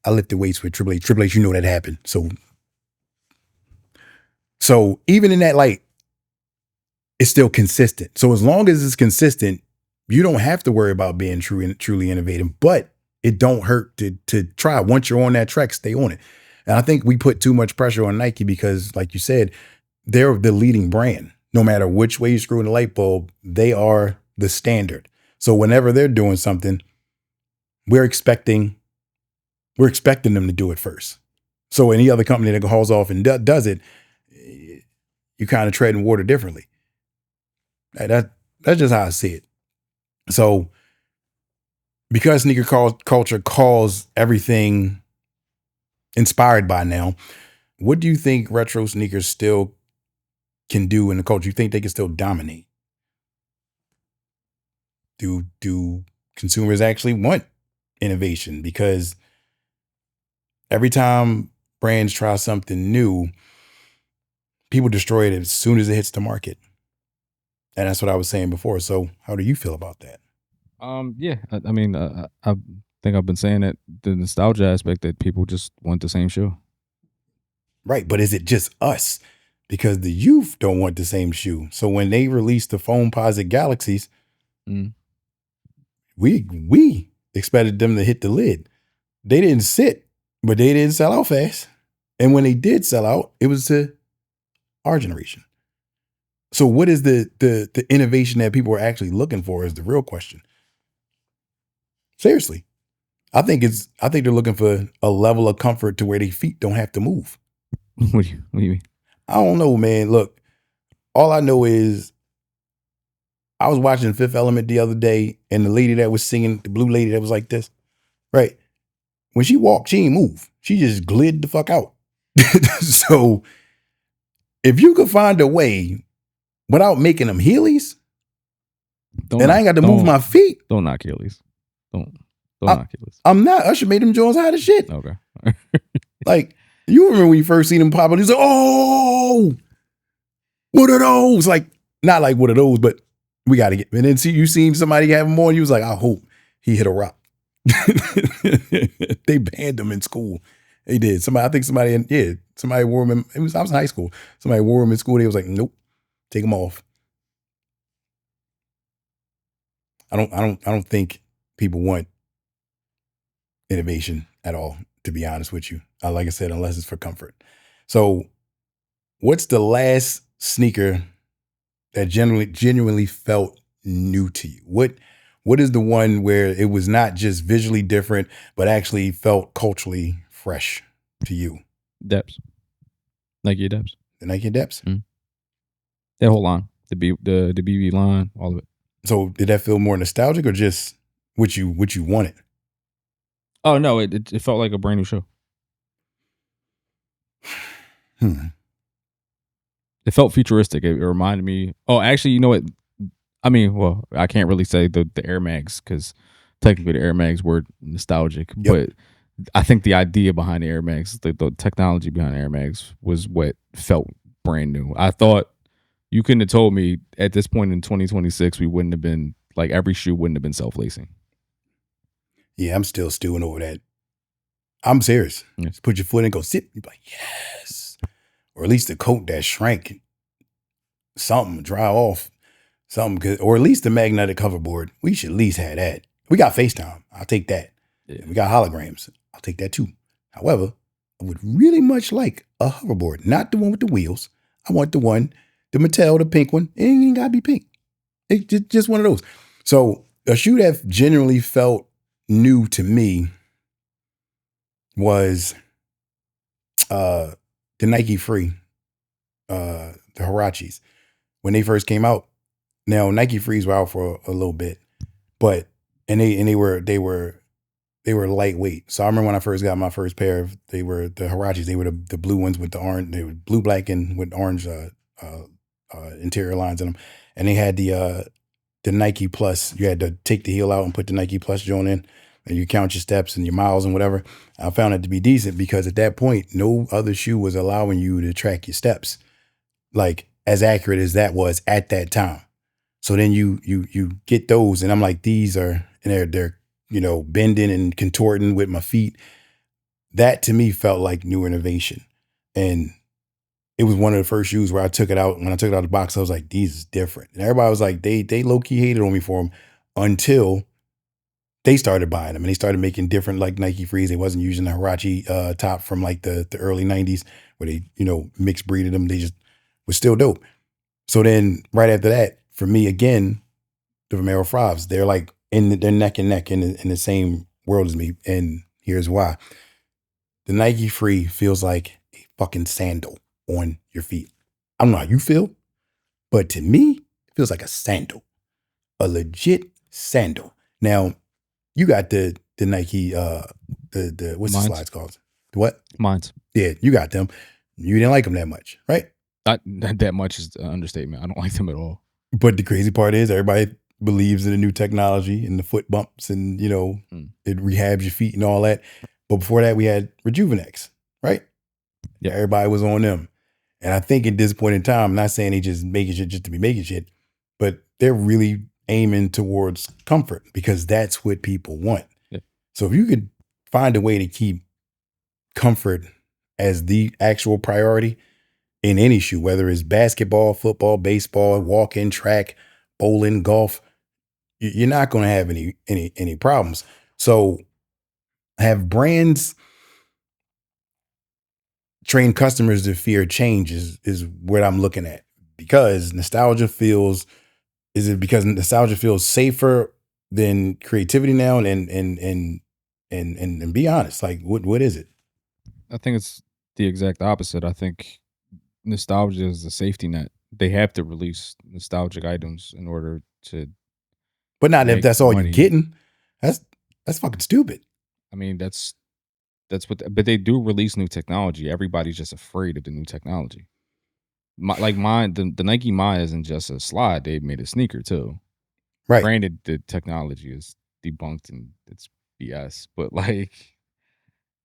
I lifted weights with Triple H. Triple H, that happened. So even in that light, it's still consistent. So as long as it's consistent, you don't have to worry about being truly innovative, but it don't hurt to try. Once you're on that track, stay on it. And I think we put too much pressure on Nike because, like you said, they're the leading brand. No matter which way you screw in the light bulb, they are the standard. So whenever they're doing something, we're expecting them to do it first. So any other company that hauls off and does it, you kind of treading water differently. That's just how I see it. So because sneaker culture calls everything inspired by now, what do you think retro sneakers still can do in the culture? You think they can still dominate? Do consumers actually want innovation? Because every time brands try something new, people destroy it as soon as it hits the market. And that's what I was saying before. So how do you feel about that? Yeah, I mean, I think I've been saying that the nostalgia aspect, that people just want the same shoe. Right. But is it just us? Because the youth don't want the same shoe. So when they released the Foamposite Galaxies, we expected them to hit the lid. They didn't sit, but they didn't sell out fast. And when they did sell out, it was to our generation. So what is the innovation that people are actually looking for is the real question. Seriously. I think they're looking for a level of comfort to where their feet don't have to move. What do you mean? I don't know, man. Look, all I know is I was watching Fifth Element the other day, and the lady that was singing, the blue lady that was like this, right? When she walked, she ain't move. She just glid the fuck out. So if you could find a way without making them Heelys, and I ain't got to move my feet. Don't knock Heelys. Don't knock Heelys. I'm not. Usher made them Jones hot as shit. Okay. Like, you remember when you first seen him pop up, he's like, oh, what are those? Like, not like what are those, but we got to get. And then you seen somebody have them on, you was like, I hope he hit a rock. They banned him in school. He did. I think somebody wore them. I was in high school. Somebody wore them in school. They was like, nope, take them off. I don't think people want innovation at all, to be honest with you. Like I said, unless it's for comfort. So what's the last sneaker that genuinely felt new to you? What is the one where it was not just visually different, but actually felt culturally fresh to you? Depths. Nike Depths. The Nike Depths? Mm-hmm. That whole line. The BB line, all of it. So did that feel more nostalgic or just what you wanted? Oh no, it felt like a brand new show. It felt futuristic. It reminded me. Oh, actually, you know what? I mean, well, I can't really say the Air Mags because technically the Air Mags were nostalgic, but I think the idea behind the Air Mags, the technology behind the Air Mags, was what felt brand new. I thought you couldn't have told me at this point in 2026 we wouldn't have been like every shoe wouldn't have been self-lacing. Yeah, I'm still stewing over that. I'm serious. Just put your foot in and go sit. You're like, yes. Or at least the coat that shrank. Something, dry off. Something, or at least the magnetic hoverboard. We should at least have that. We got FaceTime. I'll take that. Yeah. We got holograms. I'll take that too. However, I would really much like a hoverboard. Not the one with the wheels. I want the Mattel, the pink one. It ain't gotta be pink. It's just one of those. So a shoe that genuinely felt new to me was the Nike Free, the Huaraches. When they first came out. Now Nike Frees were out for a little bit, but they were lightweight. So I remember when I first got my first pair they were the Huaraches. They were the blue ones with the orange. They were blue, black, and with orange interior lines in them. And they had the Nike Plus. You had to take the heel out and put the Nike Plus joint in, and you count your steps and your miles and whatever. I found it to be decent because at that point, no other shoe was allowing you to track your steps, like as accurate as that was at that time. So then you get those, and I'm like, these are, and they're bending and contorting with my feet. That to me felt like new innovation, and it was one of the first shoes where I took it out. When I took it out of the box, I was like, these is different. And everybody was like, they low key hated on me for them until they started buying them and they started making different like Nike Frees. They wasn't using the Huarache top from like the early 90s where they mixed breeded them. They just was still dope. So then right after that, for me again, the Vomero Fravs, they're like they're neck and neck in the same world as me. And here's why. The Nike Free feels like a fucking sandal on your feet. I don't know how you feel, but to me, it feels like a sandal. A legit sandal. Now, you got the Nike, the what's the slides called? What? Mines. Yeah, you got them. You didn't like them that much, right? Not that much is an understatement. I don't like them at all. But the crazy part is everybody believes in the new technology and the foot bumps and, it rehabs your feet and all that. But before that, we had Rejuvenex, right? Yeah. Everybody was on them. And I think at this point in time, I'm not saying they just making shit just to be making shit, but they're really aiming towards comfort because that's what people want. Yeah. So if you could find a way to keep comfort as the actual priority in any shoe, whether it's basketball, football, baseball, walking, track, bowling, golf, you're not going to have any problems. So have brands train customers to fear change is what I'm looking at, because nostalgia feels safer than creativity now? And be honest, like what is it? I think it's the exact opposite. I think nostalgia is a safety net. They have to release nostalgic items in order to. But not if that's all you're getting. That's fucking stupid. I mean, that's what. But they do release new technology. Everybody's just afraid of the new technology. The Nike Mine isn't just a slide. They made a sneaker too. Right. Granted, the technology is debunked and it's BS, but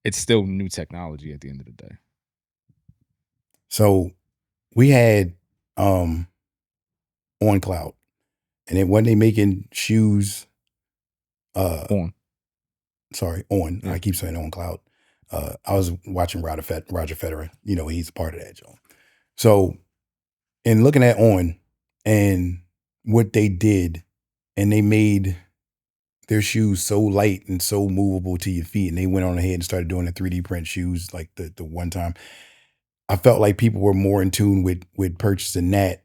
it's still new technology at the end of the day. So we had On Cloud, and then when they making shoes, On. Sorry, On. Yeah. I keep saying On Cloud. I was watching Roger Federer. You know, he's a part of that, Joe. So, in looking at On and what they did, and they made their shoes so light and so movable to your feet, and they went on ahead and started doing the 3D print shoes like the one time. I felt like people were more in tune with purchasing that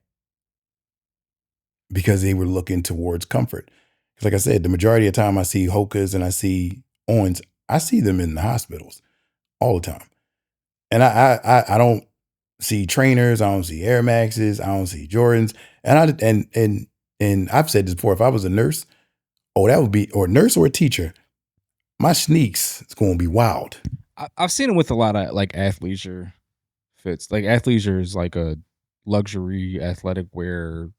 because they were looking towards comfort. Because like I said, the majority of the time I see Hokas and I see Ons, I see them in the hospitals all the time. And I don't see trainers, I don't see Air Maxes, I don't see Jordans. And I've said this before, if I was a nurse, that would be, or a nurse or a teacher, my sneaks is going to be wild. I've seen them with a lot of like athleisure fits. Like athleisure is like a luxury athletic wear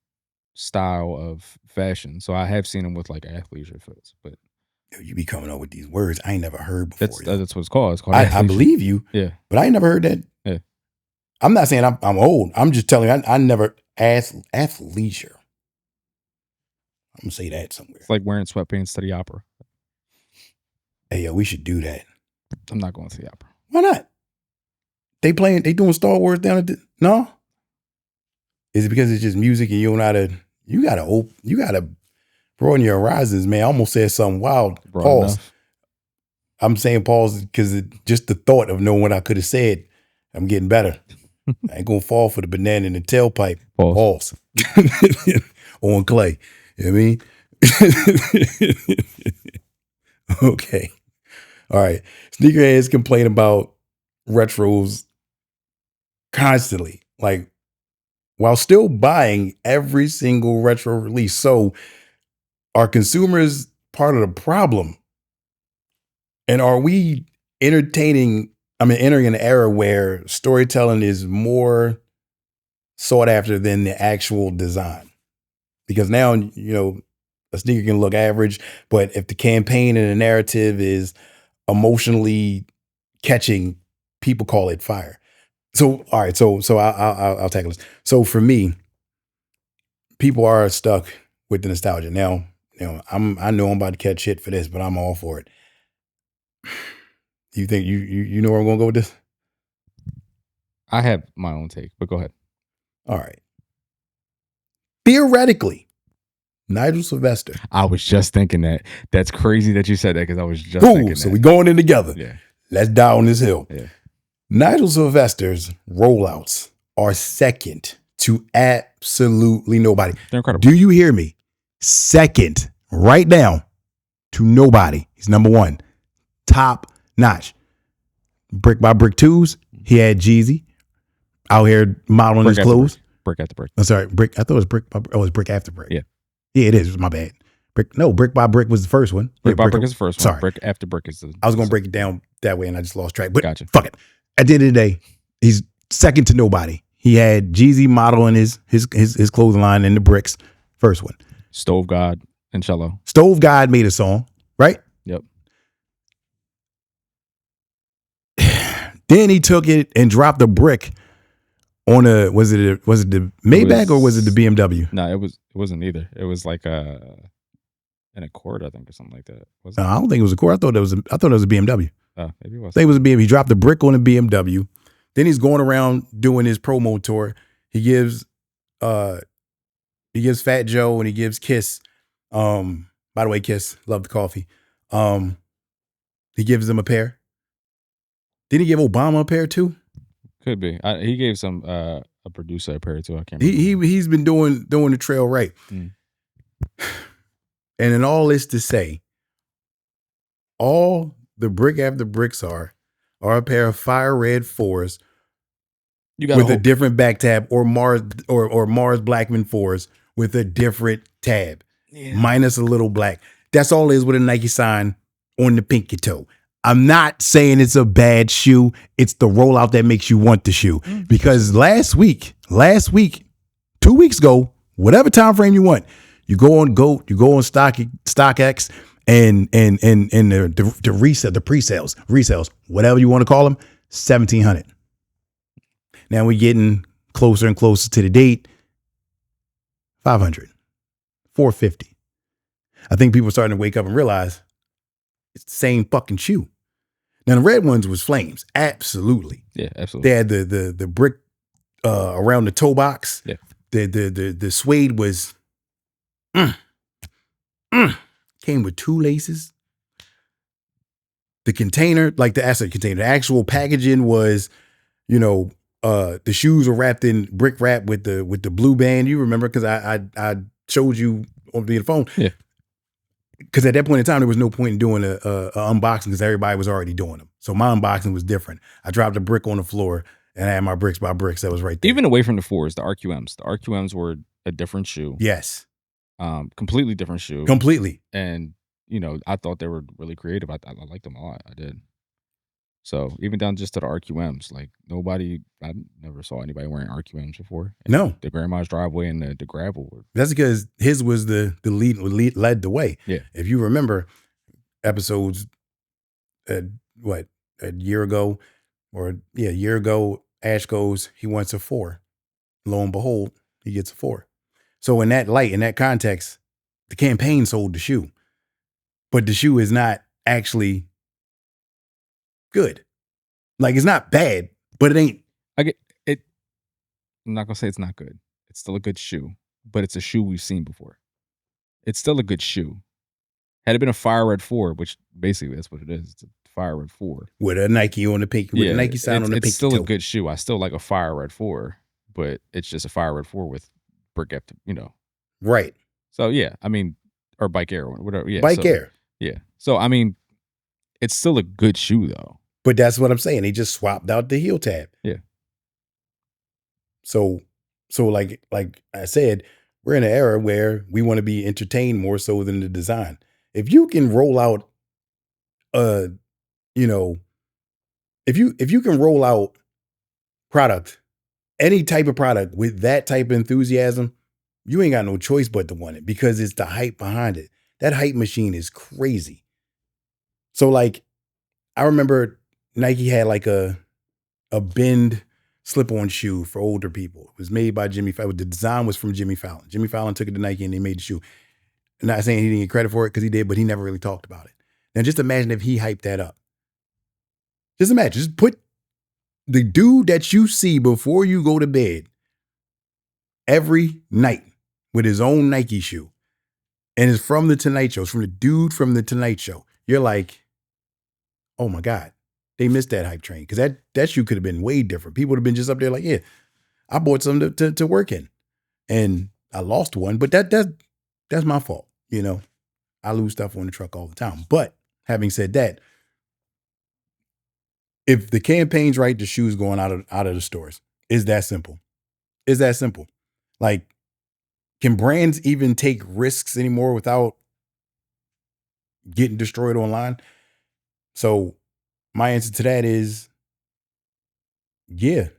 style of fashion. So I have seen them with like athleisure fits. But you be coming up with these words I ain't never heard before. That's what it's called. It's called I believe you. Yeah. But I ain't never heard that. Yeah. I'm not saying I'm old. I'm just telling you, I never athleisure. I'm going to say that somewhere. It's like wearing sweatpants to the opera. Hey, yo, we should do that. I'm not going to the opera. Why not? They doing Star Wars down at no? Is it because it's just music and you don't know how to, you gotta broaden your horizons, man. I almost said something wild. Pause. I'm saying pause because just the thought of knowing what I could have said, I'm getting better. I ain't gonna fall for the banana in the tailpipe. Pause. On clay. You know what I mean? Okay. All right. Sneakerheads complain about retros constantly, like while still buying every single retro release. So are consumers part of the problem? And are we entering an era where storytelling is more sought after than the actual design? Because now, you know, a sneaker can look average, but if the campaign and the narrative is emotionally catching, people call it fire. So, all right, so I'll tackle this. So for me, people are stuck with the nostalgia. Now, you know, I know I'm about to catch shit for this, but I'm all for it. You think you know where I'm gonna go with this? I have my own take, but go ahead. All right. Theoretically, Nigel Sylvester. I was just thinking that. That's crazy that you said that because I was just thinking that. So we going in together. Yeah. Let's die on this hill. Yeah. Nigel Sylvester's rollouts are second to absolutely nobody. They're incredible. Do you hear me? Second, right now, to nobody. He's number one. Top notch. Brick by brick twos. He had Jeezy out here modeling his clothes. Brick after brick. I'm sorry, brick. I thought it was brick by brick. Oh, it was brick after brick. Yeah. Yeah, it is. My bad. Brick by brick was the first one. Brick by brick is the first one. Sorry. Brick after brick is the I was going to break it down that way and I just lost track. But gotcha. Fuck it. At the end of the day, he's second to nobody. He had Jeezy modeling his clothing line in the bricks. First one. Stove God and Cello. Stove God made a song, right? Yep. Then he took it and dropped a brick on was it the Maybach or was it the BMW? No, it wasn't either. It was like an Accord, I think, or something like that. No, I don't think it was a Accord. I thought it was a BMW. Oh, maybe it was. I think it was a BMW. He dropped a brick on a BMW. Then he's going around doing his promo tour. He gives Fat Joe and he gives Kiss. By the way, Kiss, love the coffee. He gives them a pair. Didn't he give Obama a pair too? Could be. He gave some a producer a pair too. I can't remember. He's been doing the trail right. Mm. And in all this to say, all the brick after bricks are a pair of fire red 4s with a different back tab, or Mars Blackman 4s with a different tab, minus a little black. That's all it is with a Nike sign on the pinky toe. I'm not saying it's a bad shoe. It's the rollout that makes you want the shoe. Because last week, 2 weeks ago, whatever time frame you want, you go on GOAT, you go on StockX, and the resales, whatever you want to call them, 1,700. Now we're getting closer and closer to the date. 500, 450. I think people are starting to wake up and realize it's the same fucking shoe. Now the red ones was flames, absolutely. Yeah, absolutely. They had the brick around the toe box. Yeah. The suede was came with 2 laces. The container, like the asset container, the actual packaging was, the shoes were wrapped in brick wrap with the blue band. You remember because I showed you on the phone. Yeah. Because at that point in time, there was no point in doing a unboxing because everybody was already doing them. So my unboxing was different. I dropped a brick on the floor and I had my bricks by bricks that was right there. Even away from the 4s, the RQMs. The RQMs were a different shoe. Yes. Completely different shoe. Completely. And, I thought they were really creative. I liked them a lot. I did. So even down just to the RQMs, like I never saw anybody wearing RQMs before. And no. The grandma's driveway and the gravel. That's because his was the lead led the way. Yeah. If you remember episodes, a year ago, Ash goes, he wants a 4. Lo and behold, he gets a 4. So in that light, in that context, the campaign sold the shoe. But the shoe is not actually good. Like, it's not bad, but it ain't. I get it. I'm not gonna say it's not good. It's still a good shoe, but it's a shoe we've seen before. It's still a good shoe. Had it been a Fire Red 4, which basically that's what it is. It's a Fire Red 4 with a Nike on the pink, with a Nike sign on the pink. It's still a good shoe. I still like a Fire Red 4, but it's just a Fire Red 4 with brick up, Right. So yeah, I mean, or Bike Air, whatever. Yeah, Bike Air. Yeah. So I mean, it's still a good shoe though. But that's what I'm saying. They just swapped out the heel tab. Yeah. So like I said, we're in an era where we want to be entertained more so than the design. If you can roll out if you can roll out product, any type of product with that type of enthusiasm, you ain't got no choice but to want it because it's the hype behind it. That hype machine is crazy. So like, I remember Nike had like a bend slip-on shoe for older people. It was made by Jimmy Fallon. The design was from Jimmy Fallon. Jimmy Fallon took it to Nike and they made the shoe. I'm not saying he didn't get credit for it because he did, but he never really talked about it. Now just imagine if he hyped that up. Just imagine, just put the dude that you see before you go to bed every night with his own Nike shoe. And it's from the Tonight Show. It's from the dude from the Tonight Show. You're like, oh my God, they missed that hype train. Because that shoe could have been way different. People would have been just up there like, yeah, I bought some to work in. And I lost one, but that's my fault. I lose stuff on the truck all the time. But having said that, if the campaign's right, the shoe's going out of the stores. It's that simple. It's that simple. Like, can brands even take risks anymore without getting destroyed online? So my answer to that is, yeah.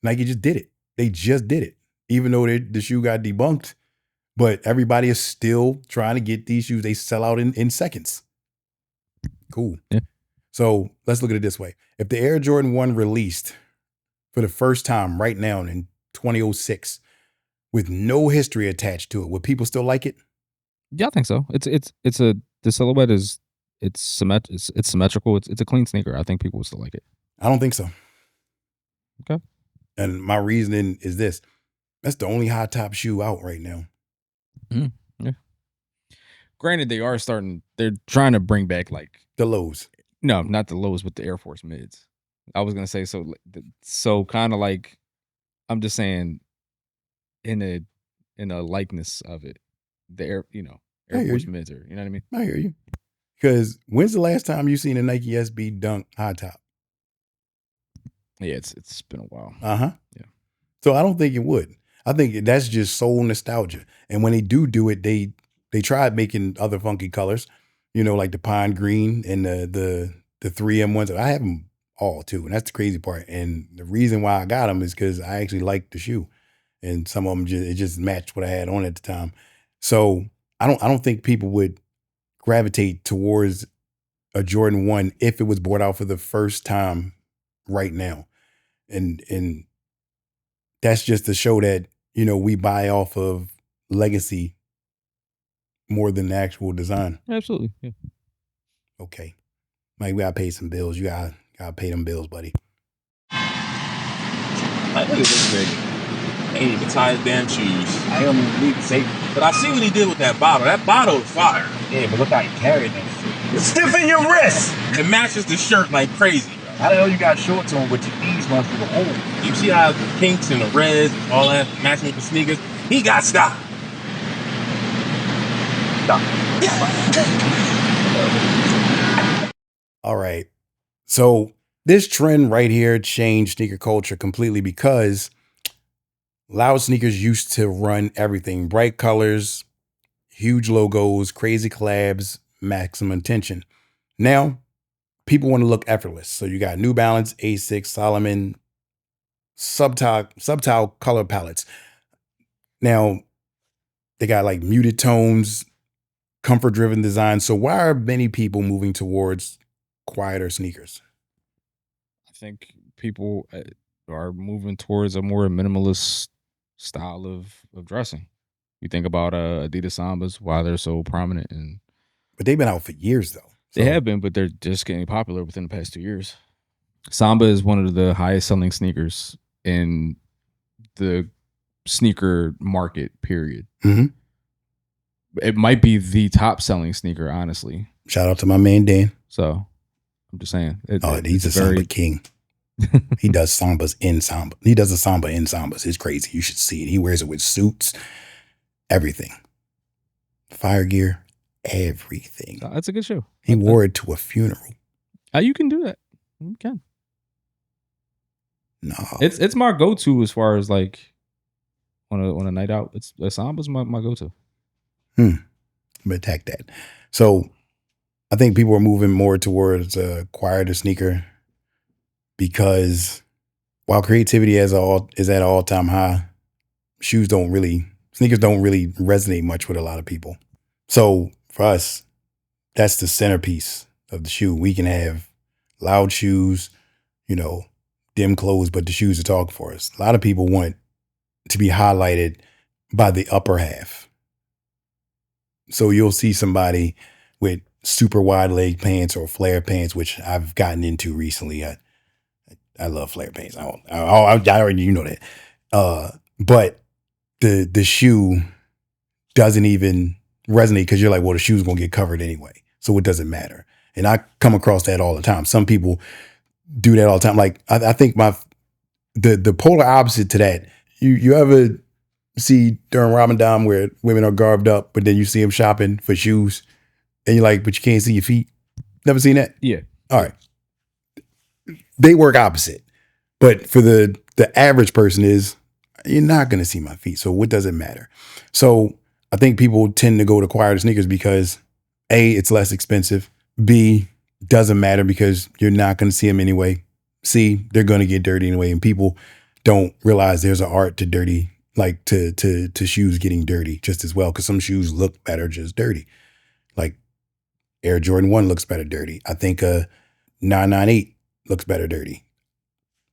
Nike just did it. They just did it. Even though the shoe got debunked, but everybody is still trying to get these shoes. They sell out in seconds. Cool. Yeah. So let's look at it this way. If the Air Jordan 1 released for the first time right now in 2006 with no history attached to it, would people still like it? Yeah, I think so. The silhouette is it's symmetrical. It's a clean sneaker. I think people would still like it. I don't think so. Okay. And my reasoning is this. That's the only high top shoe out right now. Yeah. Granted, they're trying to bring back like the lows. No, not the lows, but the Air Force mids. I was gonna say so kind of like, I'm just saying in a likeness of it, the Air Force mids are, you know what I mean? I hear you. Because when's the last time you seen a Nike SB Dunk high top? Yeah, it's been a while. Uh-huh. Yeah. So I don't think it would. I think that's just soul nostalgia. And when they do it, they tried making other funky colors, like the pine green and the 3M ones. I have them all too, and that's the crazy part. And the reason why I got them is because I actually liked the shoe, and some of them it just matched what I had on at the time. So I don't think people would gravitate towards a Jordan 1 if it was brought out for the first time right now, and that's just to show that we buy off of legacy more than the actual design. Absolutely. Yeah. Okay. Mike, we gotta pay some bills. You gotta pay them bills, buddy. Like, look at this nigga. Ain't even tie his damn shoes. I don't even need to say. But I see what he did with that bottle. That bottle is fire. Yeah, but look how you carried that shit. Stiffen your wrist. It matches the shirt like crazy. How the hell you got shorts on with your knees must be the hole? You see how the pinks and the reds, all that matching with the sneakers? He got style. All right. So this trend right here changed sneaker culture completely because loud sneakers used to run everything. Bright colors, huge logos, crazy collabs, maximum attention. Now, people want to look effortless. So you got New Balance, Asics, Solomon, subtle color palettes. Now, they got like muted tones, comfort-driven design. So why are many people moving towards quieter sneakers? I think people are moving towards a more minimalist style of dressing. You think about Adidas Sambas, why they're so prominent, but they've been out for years though. They have been, but they're just getting popular within the past 2 years. Samba is one of the highest selling sneakers in the sneaker market, period. Mm-hmm. It might be the top selling sneaker, honestly. Shout out to my man Dan. So I'm just saying. He's a Samba king. He does Sambas in Samba. He does a Samba in Sambas. It's crazy. You should see it. He wears it with suits, everything. Fire gear, everything. That's a good show. He wore it to a funeral. You can do that. You can. No. It's my go-to as far as like on a night out. It's Samba's my go-to. I'm gonna attack that. So I think people are moving more towards a quieter sneaker because while creativity is at an all-time high, sneakers don't really resonate much with a lot of people. So for us, that's the centerpiece of the shoe. We can have loud shoes, dim clothes, but the shoes are talking for us. A lot of people want to be highlighted by the upper half. So you'll see somebody with super wide leg pants or flare pants, which I've gotten into recently. I love flare pants. I already know that. But the shoe doesn't even resonate because you're like, well, the shoe's gonna get covered anyway, so it doesn't matter. And I come across that all the time. Some people do that all the time. Like I think the polar opposite to that. You ever see during Ramadan where women are garbed up, but then you see them shopping for shoes, and you're like, but you can't see your feet. Never seen that? Yeah. All right. They work opposite, but for the average person you're not going to see my feet. So what does it matter? So I think people tend to go to quieter sneakers because A, it's less expensive. B, doesn't matter because you're not going to see them anyway. C, they're going to get dirty anyway. And people don't realize there's an art to dirty, like to shoes getting dirty just as well. Because some shoes look better just dirty. Like Air Jordan 1 looks better dirty. I think 998 looks better dirty.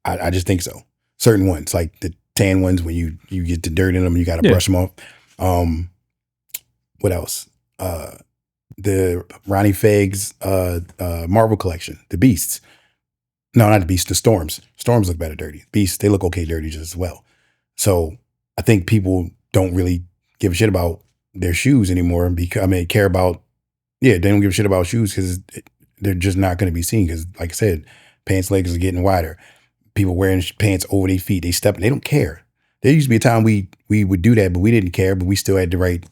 I just think so. Certain ones, like the tan ones, when you get the dirt in them, you got to brush them off. What else? The Ronnie Feig's Marvel collection, the Beasts. No, not the Beasts, the Storms. Storms look better dirty. Beasts, they look okay dirty just as well. So I think people don't really give a shit about their shoes anymore because they don't give a shit about shoes because they're just not going to be seen because, like I said, pants legs are getting wider. People wearing pants over their feet, they don't care. There used to be a time we would do that, but we didn't care, but we still had the right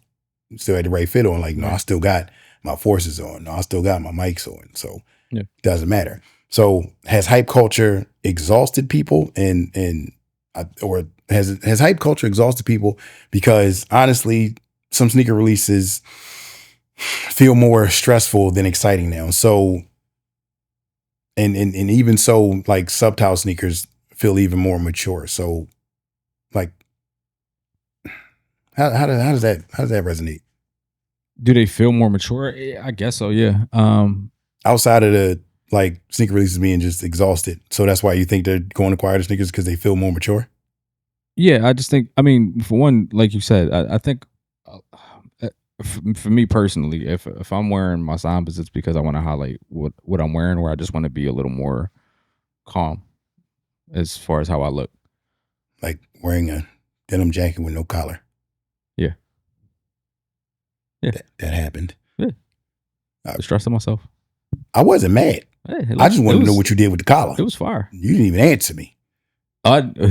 fit on. Like, no, I still got my forces on. No, I still got my mics on. So it doesn't matter. So has hype culture exhausted people or has hype culture exhausted people? Because honestly, some sneaker releases feel more stressful than exciting now. So and even so, like subtle sneakers feel even more mature. So like how does that resonate? Do they feel more mature? I guess so, yeah. Outside of the like sneaker releases being just exhausted. So that's why you think they're going to quieter sneakers because they feel more mature? Yeah, I just think, for one, like you said, I think for me personally, if I'm wearing my Sambas, it's because I want to highlight what I'm wearing, or I just want to be a little more calm as far as how I look. Like wearing a denim jacket with no collar. Yeah. Yeah. That happened. Yeah. Distressing myself. I wasn't mad. Hey, I just wanted to know what you did with the collar. It was fire. You didn't even answer me. I threw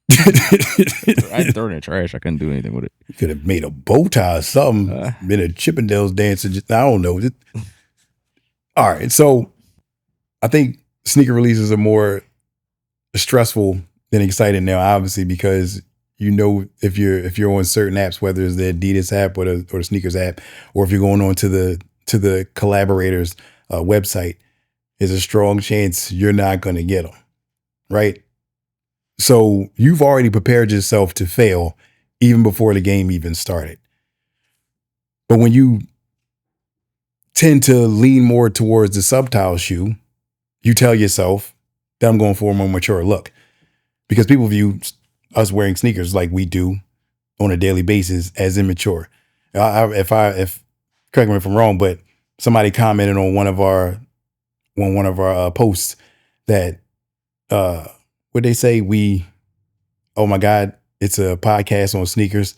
it in the trash. I couldn't do anything with it. You could have made a bow tie or something. Been a Chippendales dancer. I don't know. All right. So I think sneaker releases are more stressful than exciting now, obviously, because you know if you're on certain apps, whether it's the Adidas app or the sneakers app, or if you're going on to the collaborators website, there's a strong chance you're not going to get them, right? So you've already prepared yourself to fail even before the game even started. But when you tend to lean more towards the subtile shoe, you tell yourself that I'm going for a more mature look, because people view us wearing sneakers like we do on a daily basis as immature. If correct me if I'm wrong, but somebody commented on one of our posts that what they say, oh my God, it's a podcast on sneakers.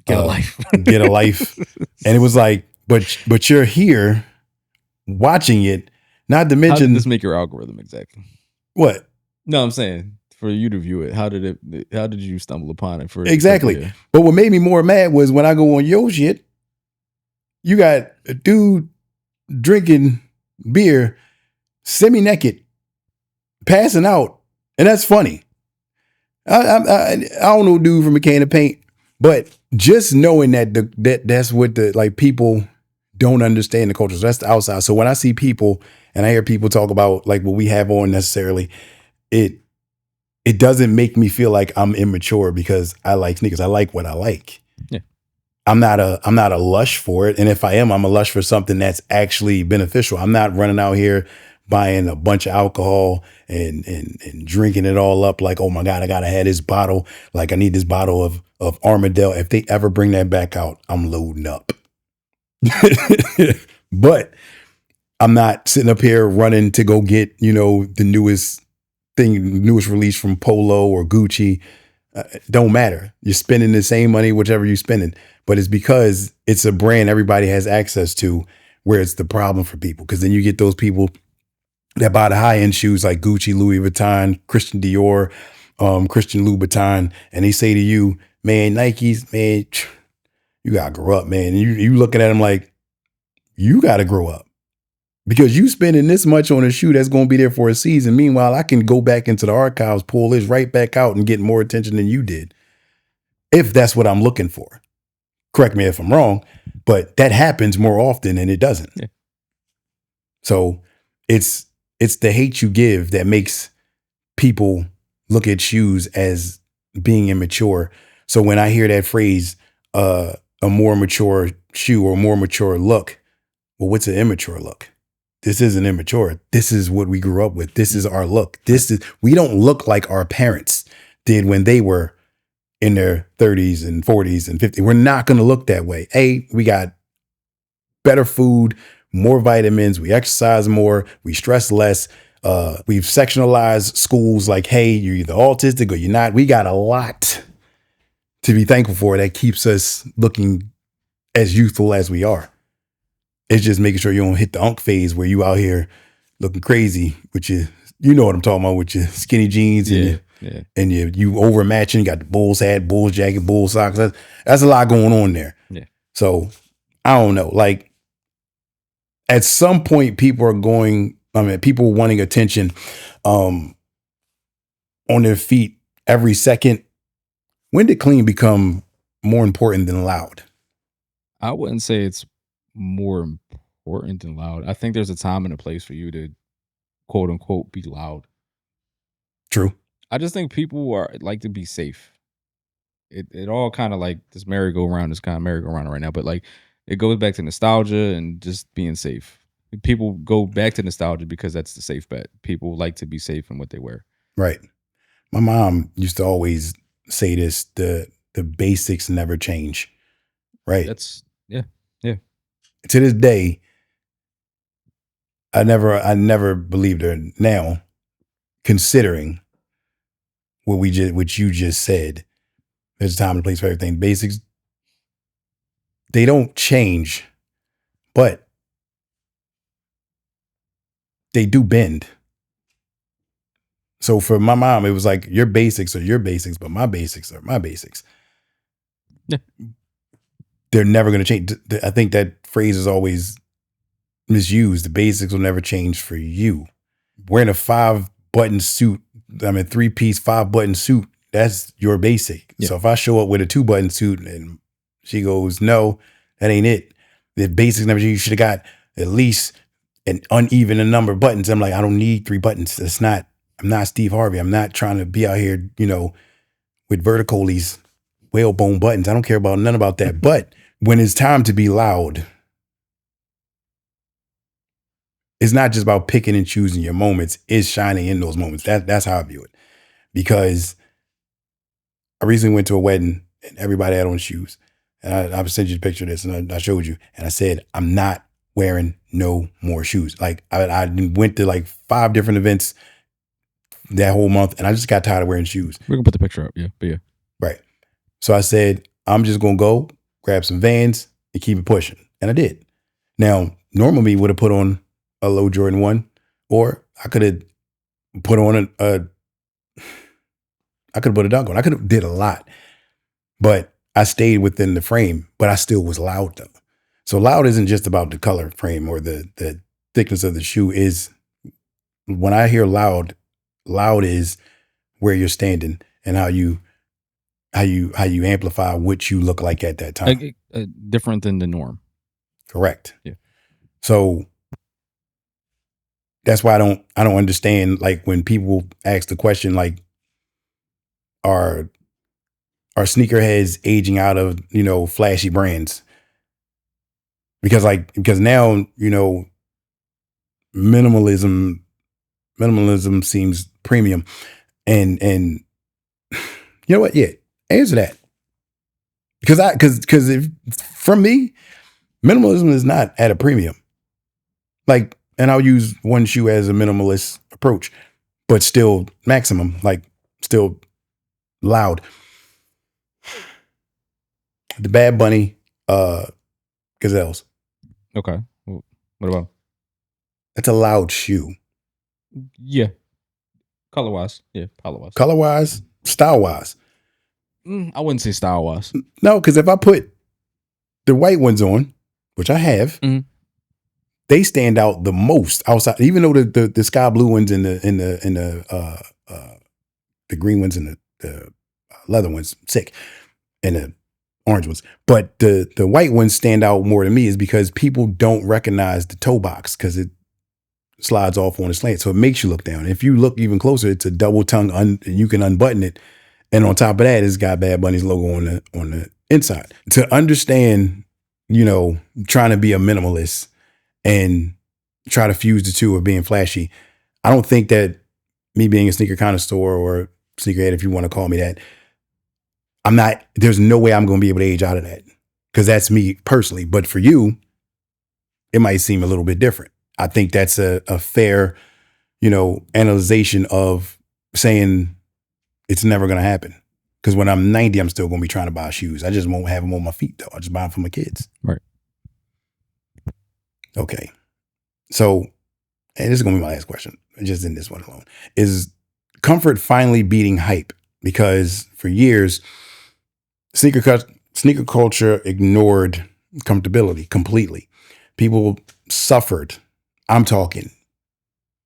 Get a life. Get a life. And it was like, but you're here watching it. Not to mention, how did this make your algorithm exactly? What? No, I'm saying for you to view it. How did you stumble upon it? Exactly. But what made me more mad was when I go on your shit, you got a dude drinking beer, semi-naked, passing out, and that's funny. I don't know dude from a can of paint, but just knowing that that's what people don't understand the culture. So that's the outside. So when I see people and I hear people talk about like what we have on necessarily, it doesn't make me feel like I'm immature because I like sneakers. I like what I like. Yeah. I'm not a lush for it. And if I am, I'm a lush for something that's actually beneficial. I'm not running out here buying a bunch of alcohol and drinking it all up like, oh my God, I gotta have this bottle. Like I need this bottle of Armadale. If they ever bring that back out, I'm loading up. But I'm not sitting up here running to go get, the newest release from Polo or Gucci. Don't matter. You're spending the same money, whichever you're spending, but it's because it's a brand everybody has access to, where it's the problem for people. Because then you get those people that buy the high end shoes like Gucci, Louis Vuitton, Christian Dior, Christian Louboutin, and they say to you, man, Nikes, man, you gotta grow up, man. And you looking at them like, you gotta grow up. Because you spending this much on a shoe that's going to be there for a season. Meanwhile, I can go back into the archives, pull this right back out and get more attention than you did. If that's what I'm looking for. Correct me if I'm wrong, but that happens more often than it doesn't. Yeah. So it's the hate you give that makes people look at shoes as being immature. So when I hear that phrase, a more mature shoe or a more mature look, well, what's an immature look? This isn't immature. This is what we grew up with. This is our look. We don't look like our parents did when they were in their 30s and 40s and 50s. We're not going to look that way. We got better food, more vitamins. We exercise more. We stress less. We've sectionalized schools like, hey, you're either autistic or you're not. We got a lot to be thankful for that keeps us looking as youthful as we are. It's just making sure you don't hit the unk phase where you out here looking crazy with your, you know what I'm talking about, with your skinny jeans and you overmatching. You got the Bulls hat, Bulls jacket, Bulls socks. That's a lot going on there. Yeah. So I don't know. Like at some point, people wanting attention on their feet every second. When did clean become more important than loud? I wouldn't say it's more important than loud. I think there's a time and a place for you to quote unquote be loud. True. I just think people like to be safe. It all kind of like this merry-go-round is kind of merry-go-round right now, but like it goes back to nostalgia and just being safe. People go back to nostalgia because that's the safe bet. People like to be safe in what they wear. Right. My mom used to always say this, the basics never change. Right. Yeah. Yeah. To this day, I never believed her. Now, considering what you just said, there's a time and place for everything. Basics, they don't change, but they do bend. So for my mom, it was like your basics are your basics, but my basics are my basics. Yeah. They're never going to change. I think that phrase is always misused. The basics will never change for you. Wearing a 5-button suit, 3-piece 5-button suit, that's your basic. Yeah. So if I show up with a 2-button suit and she goes, no, that ain't it. The basics never change. You should have got at least an uneven number of buttons. I'm like, I don't need 3 buttons. I'm not Steve Harvey. I'm not trying to be out here, with verticalies, whalebone buttons. I don't care about none about that. But when it's time to be loud, it's not just about picking and choosing your moments. It's shining in those moments. That's how I view it. Because I recently went to a wedding and everybody had on shoes. And I sent you the picture of this and I showed you. And I said, I'm not wearing no more shoes. Like I went to like 5 different events that whole month and I just got tired of wearing shoes. We're gonna put the picture up. Yeah. But yeah. Right. So I said, I'm just going to go grab some Vans and keep it pushing. And I did. Now, normal me would have put on a low Jordan 1, or I could have put on I could have put a dunk on. I could have did a lot, but I stayed within the frame, but I still was loud though. So loud isn't just about the color frame or the thickness of the shoe. Is when I hear loud is where you're standing and how you amplify what you look like at that time. Different than the norm. Correct. Yeah. So that's why I don't understand, like, when people ask the question, like, are sneakerheads aging out of, flashy brands? Because now, minimalism seems premium. And you know what? Yeah, answer that. Because if from me, minimalism is not at a premium. Like, and I'll use one shoe as a minimalist approach, but still maximum, like still loud. The Bad Bunny Gazelles. Okay. What about? That's a loud shoe. Yeah. Color wise. Yeah. Color wise. Color wise, style wise. I wouldn't say style wise. No, because if I put the white ones on, which I have, they stand out the most outside. Even though the sky blue ones and the green ones and the leather ones sick, and the orange ones, but the white ones stand out more to me is because people don't recognize the toe box because it slides off on a slant, so it makes you look down. If you look even closer, it's a double tongue. You can unbutton it, and on top of that, it's got Bad Bunny's logo on the inside. To understand, trying to be a minimalist and try to fuse the two of being flashy, I don't think that me being a sneaker connoisseur or sneakerhead, if you want to call me that, there's no way I'm going to be able to age out of that, because that's me personally. But for you, it might seem a little bit different. I think that's a fair, analyzation of saying it's never going to happen. Because when I'm 90, I'm still going to be trying to buy shoes. I just won't have them on my feet, though. I just buy them for my kids. Right. Okay. So, and this is going to be my last question, just in this one alone. Is comfort finally beating hype? Because for years, sneaker culture ignored comfortability completely. People suffered. I'm talking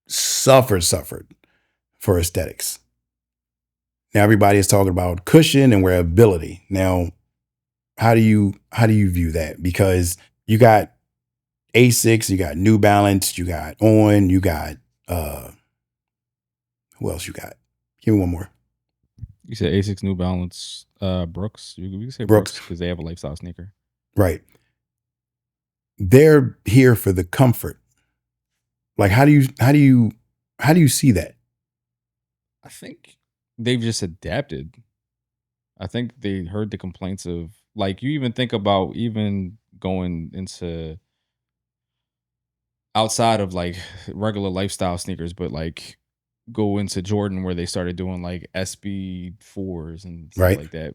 suffered for aesthetics. Now everybody is talking about cushion and wearability. Now, how do you view that? Because you got Asics, you got New Balance, you got On, you got who else you got? Give me one more. You said Asics, New Balance, Brooks. You can say Brooks because they have a lifestyle sneaker. Right. They're here for the comfort. Like, how do you see that? I think they've just adapted. I think they heard the complaints of, like, you even think about even going into outside of like regular lifestyle sneakers, but like go into Jordan where they started doing like SB4s and stuff Right. like that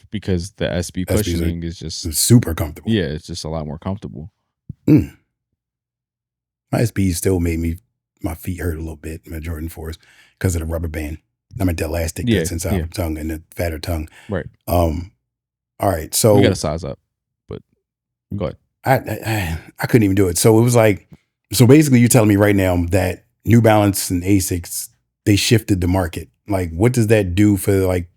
because the SB SBs are cushioning is just super comfortable. yeah, it's just a lot more comfortable. My SBs still made my feet hurt a little bit, my Jordan 4s, because of the rubber band. I mean the elastic that's inside the tongue and the fatter tongue. Right. All right. So we got to size up, but go ahead. I couldn't even do it. So it was like, so basically you're telling me right now that New Balance and Asics, they shifted the market. Like, what does that do for like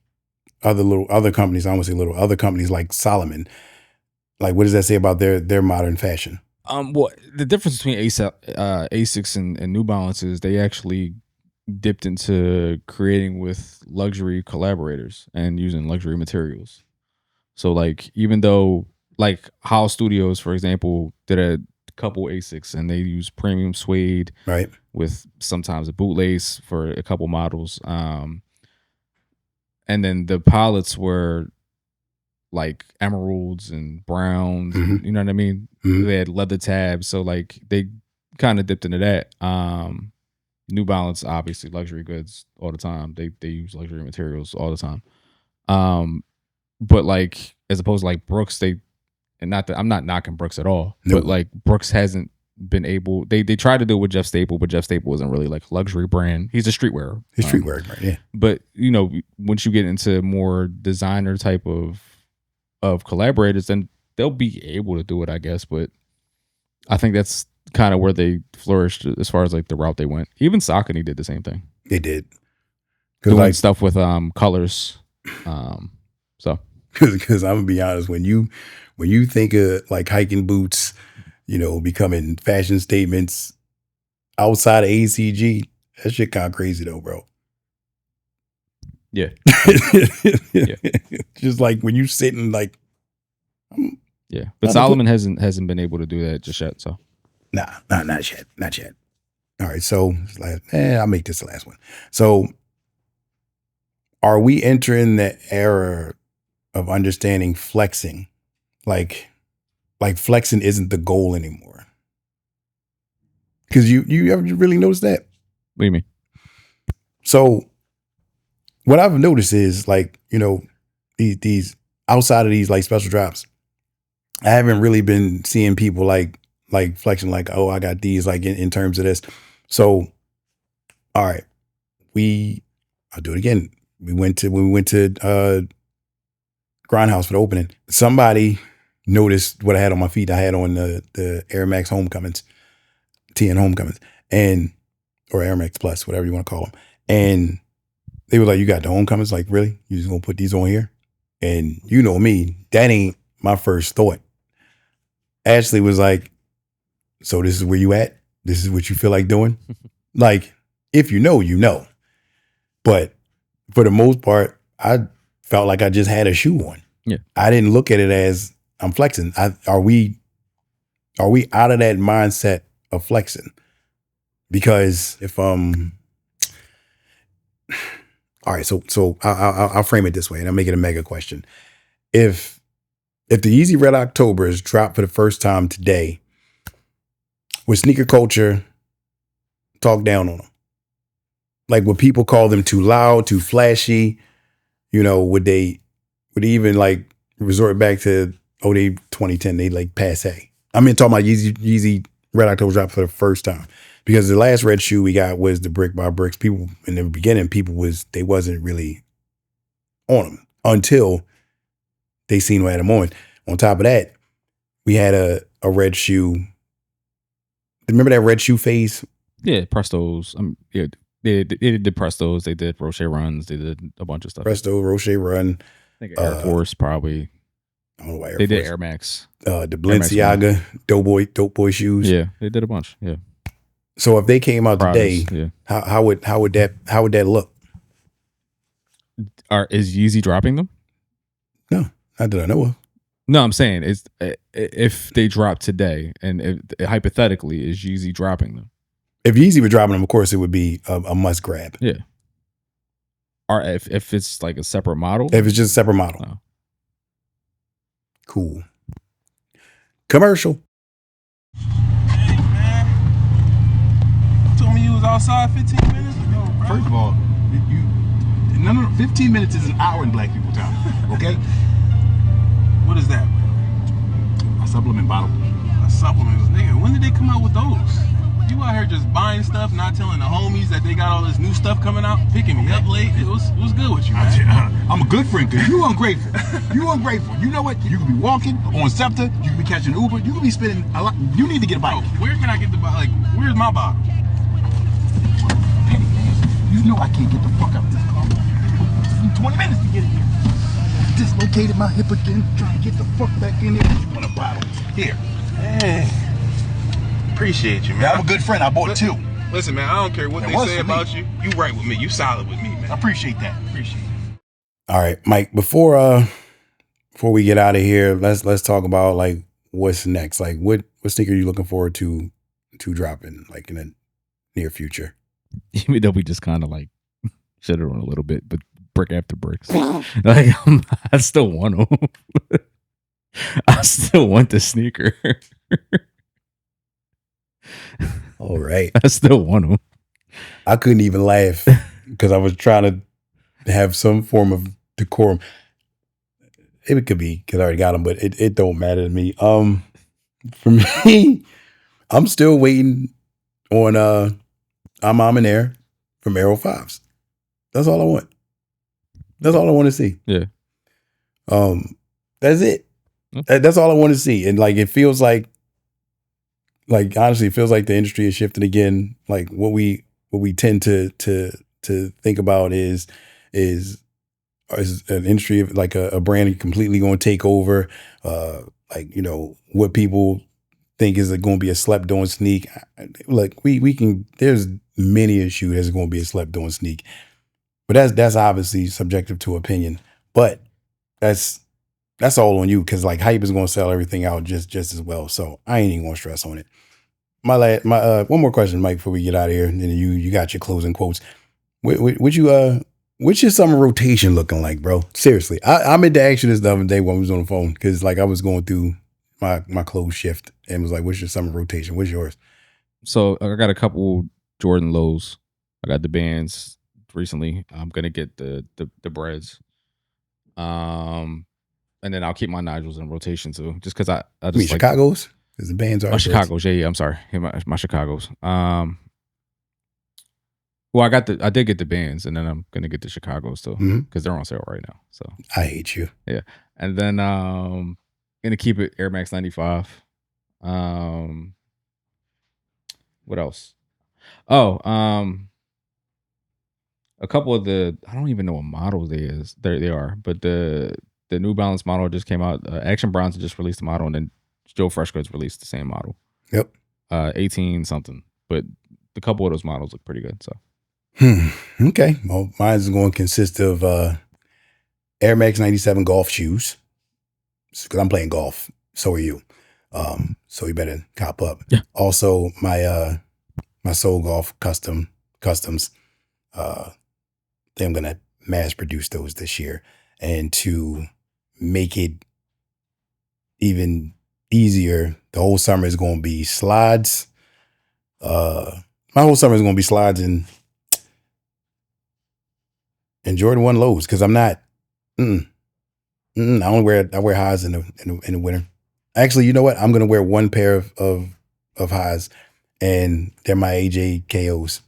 other companies? I don't want to say little other companies like Solomon. Like, what does that say about their modern fashion? Well, the difference between Asics and New Balance is they actually dipped into creating with luxury collaborators and using luxury materials. So like, even though like House Studios, for example, did a couple Asics and they use premium suede, right, with sometimes a bootlace for a couple models. And then the pilots were like emeralds and browns, and, you know what I mean? They had leather tabs, so like they kind of dipped into that. New Balance, obviously luxury goods all the time. They use luxury materials all the time. But like as opposed to like Brooks, and not that I'm not knocking Brooks at all, but like Brooks hasn't been able. They tried to do it with Jeff Staple, but Jeff Staple isn't really like a luxury brand. He's a streetwear. He's streetwear, right? Yeah. But you know, once you get into more designer type of collaborators, then they'll be able to do it, I guess. But I think that's kind of where they flourished as far as like the route they went. Even Saucony did the same thing. They did. Doing like stuff with colors. So because I'm gonna be honest, when you think of like hiking boots, you know, becoming fashion statements outside of ACG, that shit kind of crazy though, bro. Yeah. Yeah. Just like when you sitting like, yeah, but Solomon hasn't been able to do that just yet. So not yet. All right, so I'll make this the last one. So, are we entering the era of understanding flexing? Like flexing isn't the goal anymore. Because you ever really noticed that? What do you mean? So, what I've noticed is like, you know, these outside of these like special drops, I haven't really been seeing people like flexing like, oh, I got these like in terms of this. So, all right, I'll do it again. When we went to Grindhouse for the opening, somebody noticed what I had on my feet. I had on the Air Max Homecomings, TN Homecomings, or Air Max Plus, whatever you want to call them. And they were like, you got the Homecomings? Like, really? You just gonna put these on here? And you know me, that ain't my first thought. Ashley was like, so this is where you at? This is what you feel like doing? Like, if you know, you know. But for the most part, I felt like I just had a shoe on. Yeah. I didn't look at it as I'm flexing. Are we out of that mindset of flexing? Because if all right, so I'll frame it this way, and I'll make it a mega question. If the Yeezy Red Octobers dropped for the first time today, would sneaker culture talk down on them? Like, would people call them too loud, too flashy? You know, would they even like resort back to they 2010? They like passe. I mean, talking about Yeezy Red October drop for the first time, because the last red shoe we got was the Brick by Bricks. People in the beginning, they wasn't really on them until they seen who had them on. On top of that, we had a red shoe. Remember that red shoe phase? Yeah, Prestos. Yeah, they did Prestos. They did Roche runs. They did a bunch of stuff. Presto, Roche run. I think Air Force probably. I don't know why Air they Force. did Air Max. The Balenciaga Dope Boy shoes. Yeah, they did a bunch. Yeah. So if they came out Pradas, today, yeah. how would that look? Is Yeezy dropping them? No, not that I know of. No, I'm saying is if they drop today, and hypothetically, is Yeezy dropping them? If Yeezy were dropping them, of course, it would be a must grab. Yeah. Or if it's like a separate model? If it's just a separate model. No. Cool. Commercial. Hey, man. You told me you was outside 15 minutes ago, bro. First of all, no, 15 minutes is an hour in black people time. Okay? What is that, bro? A supplement bottle. A supplement, nigga. When did they come out with those? You out here just buying stuff, not telling the homies that they got all this new stuff coming out, picking me up late. What's good with you, man? I'm a good friend because you ungrateful. You ungrateful. You know what? You could be walking on SEPTA. You could be catching Uber. You could be spending a lot. You need to get a bike. Bro, where can I get the bottle? Like, where's my bottle? Petty man. You know I can't get the fuck out of this car. It's been 20 minutes to get in here. Dislocated my hip again. Trying to get the fuck back in here. You want a bottle? Here. Hey. Appreciate you, man. Yeah, I'm a good friend. I bought two. Listen, man, I don't care what they say about you. You right with me. You solid with me, man. I appreciate that. Appreciate it. All right, Mike, before we get out of here, let's talk about like what's next. Like what sneaker are you looking forward to dropping like in the near future? Even though we just kind of like shut it on a little bit, but brick after bricks. Like I still want them. I still want the sneaker. All right. I still want them. I couldn't even laugh because I was trying to have some form of decorum. It could be because I already got them, but it don't matter to me. For me, I'm still waiting on I'm in Air from Aero 5s. That's all I want. That's all I want to see. Yeah. That's it. That's all I want to see. And like it feels like honestly, it feels like the industry is shifting again. Like what we tend to think about is an industry of like a brand completely going to take over. Like, you know, what people think is going to be a slept on sneak. Like we can, there's many a shoe that's going to be a slept on sneak, but that's obviously subjective to opinion, but that's all on you. Cause like hype is going to sell everything out just as well. So I ain't even going to stress on it. My one more question, Mike, before we get out of here, and then you got your closing quotes. What's your summer rotation looking like, bro? Seriously, I meant to ask you this the other day when we was on the phone because like I was going through my clothes shift and was like, "What's your summer rotation? What's yours?" So I got a couple Jordan lows. I got the bands recently. I'm gonna get the breads. And then I'll keep my Nigels in rotation too, just because I just like Chicago's. Because the bands are Chicago's, yeah. I'm sorry, my Chicago's. Well, I did get the bands, and then I'm gonna get the Chicago's too because they're on sale right now. So I hate you. Yeah, and then gonna keep it Air Max 95. What else? Oh, a couple of I don't even know what models they are, but the New Balance model just came out. Action Bronson just released the model, and then Joe Freshcoats released the same model. Yep. 18 something, but a couple of those models look pretty good. So. Okay. Well, mine's going to consist of Air Max 97 golf shoes because I'm playing golf. So are you. So you better cop up. Yeah. Also, my Soul Golf customs. I think I'm gonna mass produce those this year, and to make it even easier, the whole summer is going to be slides. My whole summer is going to be slides and Jordan 1 lows because I'm not. I wear highs in the winter. Actually, you know what? I'm gonna wear one pair of highs, and they're my AJ KOs.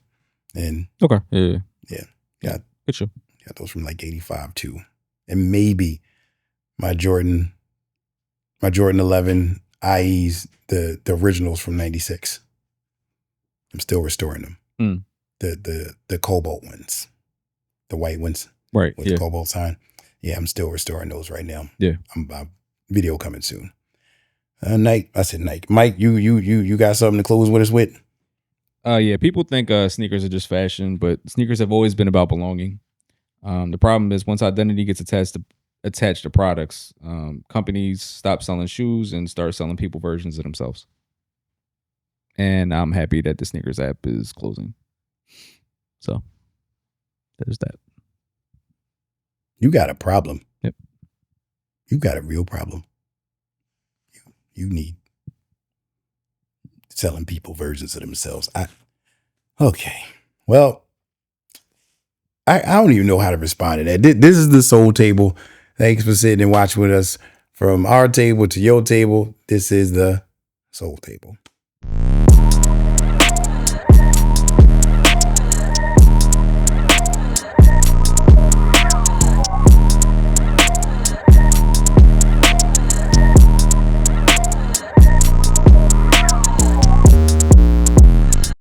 And okay, yeah, good show. Got those from like '85 too, and maybe my Jordan 11 IEs, the originals from '96. I'm still restoring them. The cobalt ones, the white ones, right? With the cobalt sign. Yeah, I'm still restoring those right now. Yeah, I'm video coming soon. Nike. I said Nike. Mike, you got something to close with us with? Yeah. People think sneakers are just fashion, but sneakers have always been about belonging. The problem is once identity gets attached to products, companies stop selling shoes and start selling people versions of themselves. And I'm happy that the sneakers app is closing. So there's that. You got a problem. Yep. You got a real problem. You need selling people versions of themselves. Okay. Well, I don't even know how to respond to that. This is the Soul Table. Thanks for sitting and watching with us. From our table to your table, this is the Soul Table.